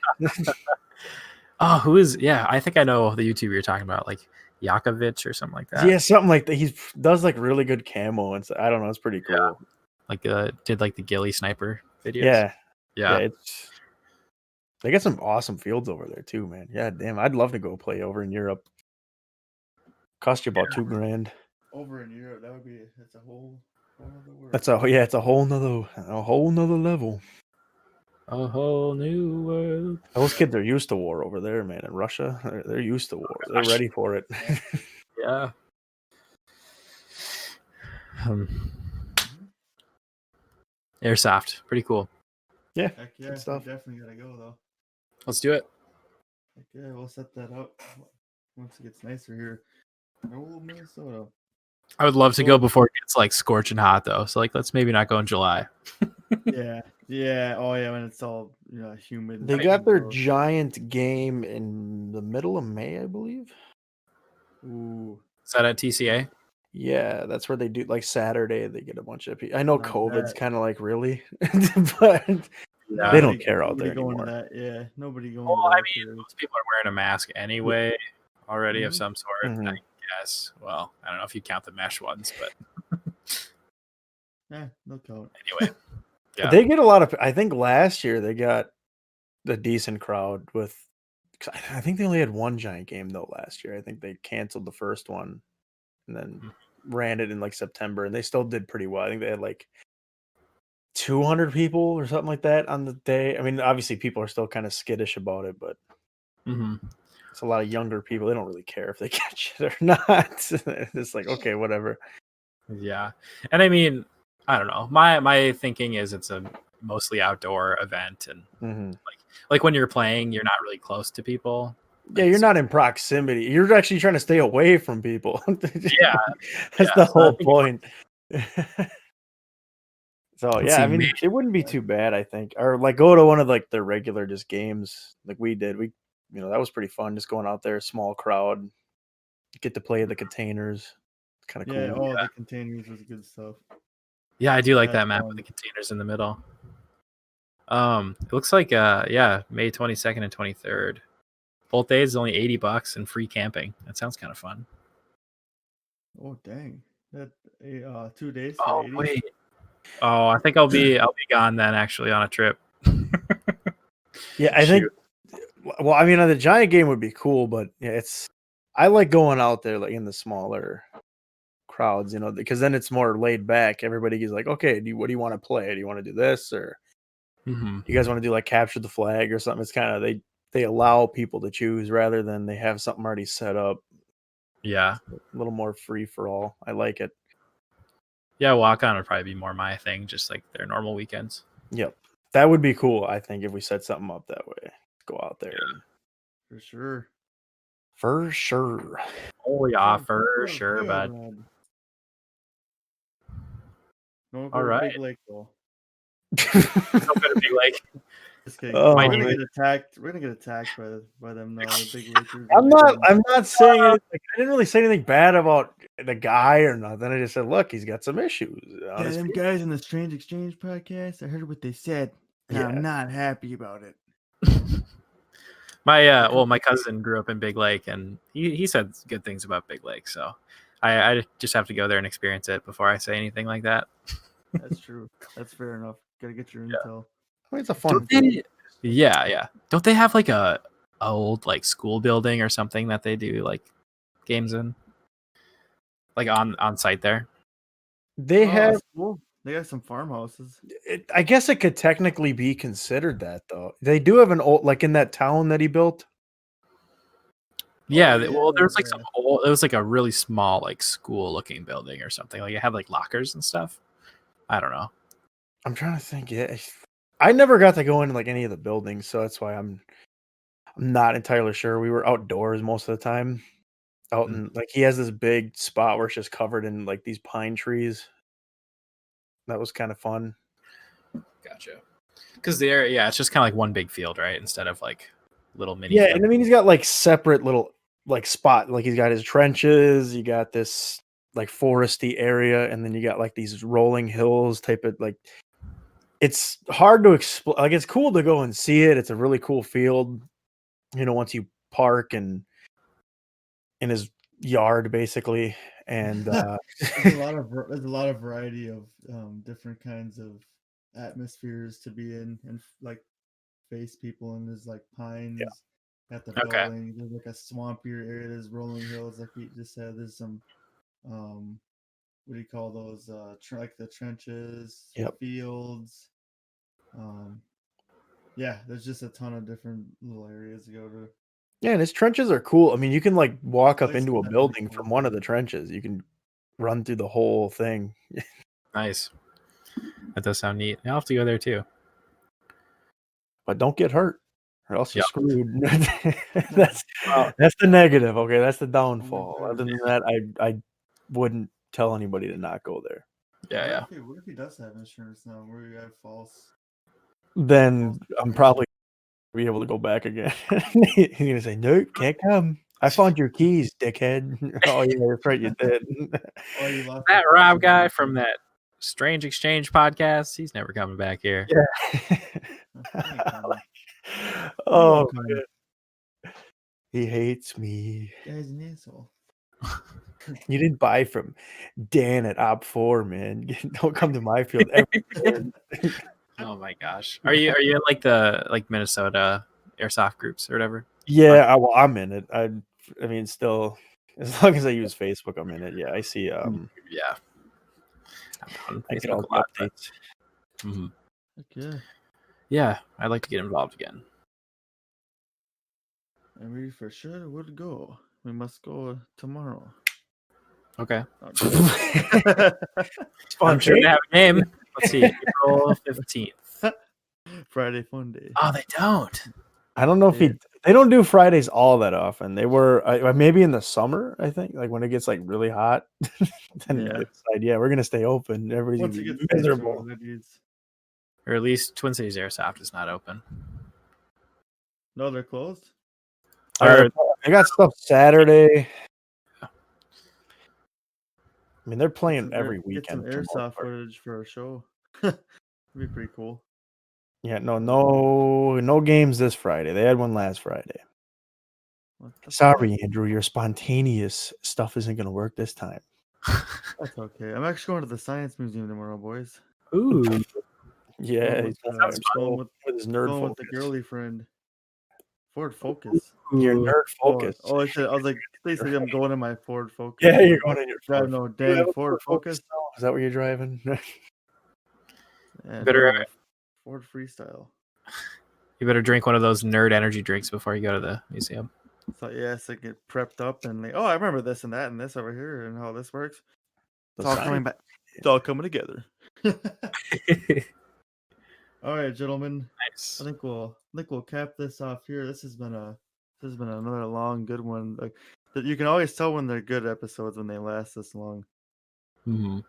Oh, who is? Yeah, I think I know the YouTuber you're talking about, like Yakovich or something like that. Yeah, something like that. He does like really good camo, and so, I don't know. It's pretty cool. Like did like the ghillie sniper videos. Yeah, Yeah. They got some awesome fields over there too, man. Yeah, damn, I'd love to go play over in Europe. Cost you about $2,000. Over in Europe, that's a whole other world. It's a whole nother level. A whole new world. Those kids are used to war over there, man. In Russia, they're used to war. They're ready for it. Yeah. Airsoft, pretty cool. Yeah, Heck yeah, good stuff. we definitely gotta go though. Let's do it. Heck yeah, we'll set that up once it gets nicer here. Oh, Minnesota. I would love to go before it gets like scorching hot though. So like, let's maybe not go in July. Yeah. Oh yeah, when it's all humid. They got their giant game in the middle of May, I believe. Ooh. Is that at TCA? Yeah, that's where they do like Saturday. They get a bunch of people. I know Like COVID's that. kind of like really, but they don't care out there going anymore. to that. Yeah, nobody going. Well, to that I mean, most people are wearing a mask anyway already of some sort. I guess. Well, I don't know if you count the mesh ones, but no count. Anyway, yeah. They get a lot of. I think last year they got a decent crowd with. I think they only had one giant game though last year. I think they canceled the first one and then ran it in like September, and they still did pretty well. I think they had like 200 people or something like that on the day. I mean, obviously people are still kind of skittish about it, but it's a lot of younger people. They don't really care if they catch it or not. It's like, okay, whatever. Yeah. And I mean, I don't know. My thinking is it's a mostly outdoor event, and like when you're playing, you're not really close to people. Yeah, you're not in proximity. You're actually trying to stay away from people. Yeah. That's the whole point. So Let's yeah, see, I mean, it wouldn't be too bad, I think. Or like go to one of like the regular just games like we did. We that was pretty fun just going out there, small crowd, get to play the containers. Kind of cool. Yeah, the containers was good stuff. Yeah, I do like that map with the containers in the middle. It looks like May 22nd and 23rd. Both days only $80 and free camping. That sounds kind of fun. Oh dang. That 2 days. Oh wait. Oh, I think I'll be gone then actually on a trip. Yeah, I think. Well, I mean, the giant game would be cool, but yeah, I like going out there like in the smaller crowds, because then it's more laid back. Everybody is like, okay, what do you want to play? Do you want to do this, or you guys want to do like capture the flag or something? It's kind of they allow people to choose rather than they have something already set up. Yeah, a little more free for all. I like it. Yeah, walk on would probably be more my thing, just like their normal weekends. Yep, that would be cool. I think if we set something up that way, go out there. For sure. For sure. Oh yeah, for sure, bud. No, all right. Big Lake though. No better Big Lake. Just kidding. We're gonna get attacked. We're gonna get attacked by them now. The Big Lakers. I'm not saying anything. I didn't really say anything bad about the guy or nothing. I just said, look, he's got some issues. Yeah, them guys in the Strange Exchange podcast. I heard what they said. And I'm not happy about it. My cousin grew up in Big Lake, and he said good things about Big Lake. So I just have to go there and experience it before I say anything like that. That's true. That's fair enough. Gotta get your intel. I mean, it's a fun thing. Yeah. Don't they have like a old like school building or something that they do like games in? Like on site there? They have. Cool. They got some farmhouses. I guess it could technically be considered that though. They do have an old, like in that town that he built. Yeah, well, there's like some old. It was like a really small like school looking building or something. Like it had like lockers and stuff. I don't know. I'm trying to think. Yeah, I never got to go into like any of the buildings, so that's why I'm not entirely sure. We were outdoors most of the time. Out in like he has this big spot where it's just covered in like these pine trees. That was kind of fun. Gotcha. Because there, it's just kind of like one big field, right? Instead of like little mini. Yeah, and I mean he's got like separate little like spot. Like he's got his trenches. You got this like foresty area, and then you got like these rolling hills type of like. It's hard to explain. Like it's cool to go and see it. It's a really cool field. once you park and in his yard basically, and there's a lot of variety of different kinds of atmospheres to be in and like face people, and there's like pines at the Okay. building. There's like a swampier area. There's rolling hills, like we just said. There's some what do you call those? Like the trenches, fields. Yeah, there's just a ton of different little areas to go to. Yeah, and his trenches are cool. I mean, you can like walk up Place into is a definitely building cool. from one of the trenches. You can run through the whole thing. Nice. That does sound neat. I'll have to go there too. But don't get hurt, or else you're Yep. screwed. that's the negative. Okay, that's the downfall. sure. Other than that, I wouldn't tell anybody to not go there. Yeah. What if he does have insurance now? Where you have false? Then I'm probably be able to go back again. He's gonna say, "Nope, can't come. I found your keys, dickhead." Oh yeah, that's right, you did. Oh, you lost That Rob guy from that Strange Exchange podcast, he's never coming back here. Yeah. Oh man. He hates me. Guy's an asshole. You didn't buy from Dan at Op 4, man. Don't come to my field ever. Oh my gosh. Are you in like the Minnesota airsoft groups or whatever? Yeah, I'm in it. I mean, still, as long as I use Facebook, I'm in it. Yeah, I see. Yeah. I get all the updates. Mm-hmm. Okay. Yeah, I'd like to get involved again. And we for sure would go. We must go tomorrow. Okay. I'm sure they have a name. Let's see, April 15th. Friday fun day. Oh, they don't. I don't know if they don't do Fridays all that often. They were maybe in the summer, I think, like when it gets like really hot. Then they decide, we're gonna stay open. Everybody's gonna be miserable. Or at least Twin Cities Airsoft is not open. No, they're closed. They got stuff Saturday. I mean, they're playing every weekend. Get some airsoft footage for a show. It'd be pretty cool. Yeah, no games this Friday. They had one last Friday. Sorry, Andrew, your spontaneous stuff isn't going to work this time. That's okay. I'm actually going to the Science Museum tomorrow, boys. Ooh. Yeah, he's going with his nerd focus. With the girly friend. Ford Focus. Your nerd Focus. I was like, basically, I'm going in my Ford Focus. Yeah, you're going in your Ford. No, dang Ford Focus. Is that what you're driving? Better Ford Freestyle. You better drink one of those nerd energy drinks before you go to the museum. So yes, I get prepped up and like, I remember this and that and this over here and how this works. It's all coming back. It's all coming together. All right, gentlemen. Nice. I think we'll cap this off here. This has been another long, good one. Like you can always tell when they're good episodes when they last this long. Mm-hmm.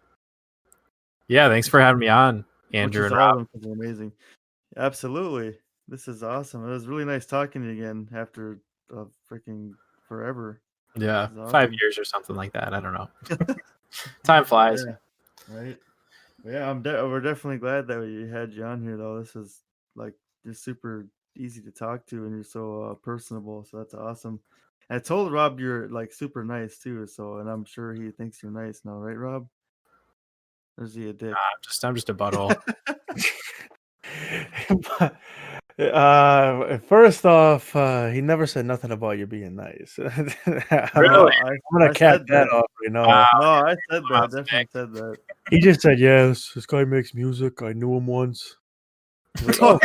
Yeah, thanks for having me on, Andrew and Rob. Amazing. Absolutely. This is awesome. It was really nice talking to you again after freaking forever. Yeah, awesome. 5 years or something like that. I don't know. Time flies. Yeah. Right. Yeah, we're definitely glad that we had you on here, though. This is like just super easy to talk to, and you're so personable. So that's awesome. And I told Rob you're like super nice too. So, and I'm sure he thinks you're nice now, right, Rob? Or is he a dick? I'm just a butthole. First off, he never said nothing about you being nice. Really? I'm gonna cap that off. No, I said that. I definitely said that. He just said, "Yes, this guy makes music. I knew him once." Like, no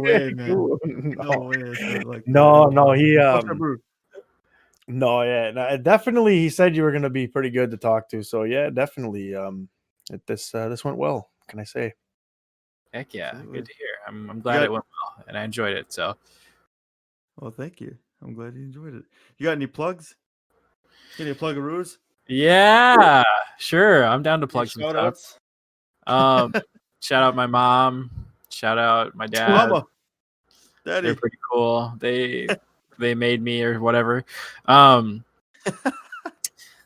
way, man. Cool. No way. No, he No, yeah, definitely. He said you were gonna be pretty good to talk to. So yeah, definitely. This went well. What can I say? Heck yeah, good to hear. I'm glad it went well, and I enjoyed it. So, well, thank you. I'm glad you enjoyed it. You got any plugs? Any plug-a-roos? Yeah, sure. I'm down to plug some shout-outs. Shout out my mom. Shout out my dad. Mama, Daddy. They're pretty cool. They made me or whatever.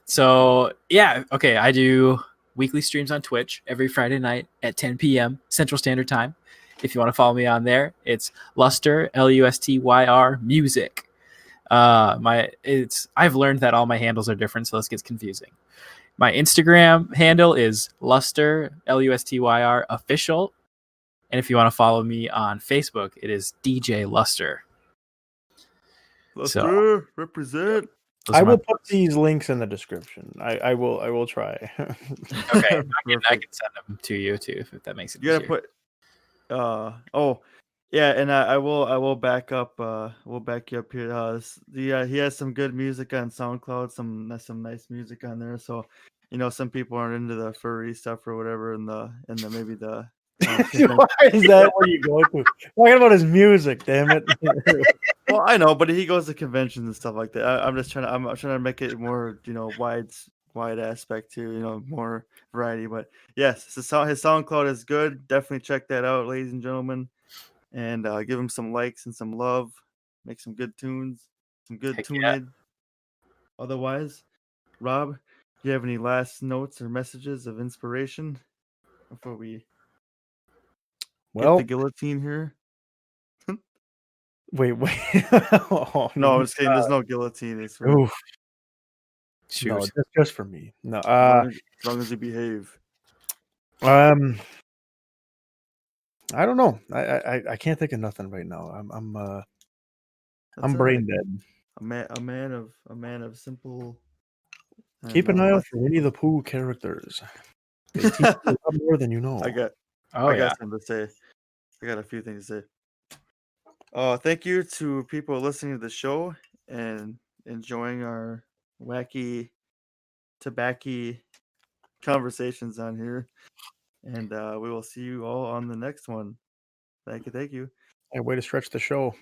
So yeah, okay. I do weekly streams on Twitch every Friday night at 10 p.m. Central Standard Time. If you want to follow me on there, it's Lustyr, Lustyr music. I've learned that all my handles are different, so this gets confusing. My Instagram handle is Lustyr, Lustyr official. And if you want to follow me on Facebook, it is DJ Lustyr. Lustyr, represent. I will put these links in the description. I will try. Okay, I can send them to you too if that makes it easier. You gotta put and I will back up we'll back you up here. He has some good music on SoundCloud, some nice music on there. So some people aren't into the furry stuff or whatever, and maybe the why is that where you go to? Talking about his music, damn it. Well, I know, but he goes to conventions and stuff like that. I'm trying to make it more wide aspect too, more variety. But yes, his SoundCloud is good. Definitely check that out, ladies and gentlemen, and give him some likes and some love. Make some good tunes, some good tuning. Yeah. Otherwise, Rob, do you have any last notes or messages of inspiration before we get the guillotine here? Wait. Oh, no, I'm just kidding. There's no guillotine. It's for... Oof. No, just for me. No. As long as you behave. I don't know. I can't think of nothing right now. I'm brain dead. A man of simple. Keep an eye out for Winnie the Pooh characters. They teach you a lot more than you know. I got something to say. I got a few things to say. Thank you to people listening to the show and enjoying our wacky, tobacco conversations on here. And we will see you all on the next one. Thank you. Hey, way to stretch the show.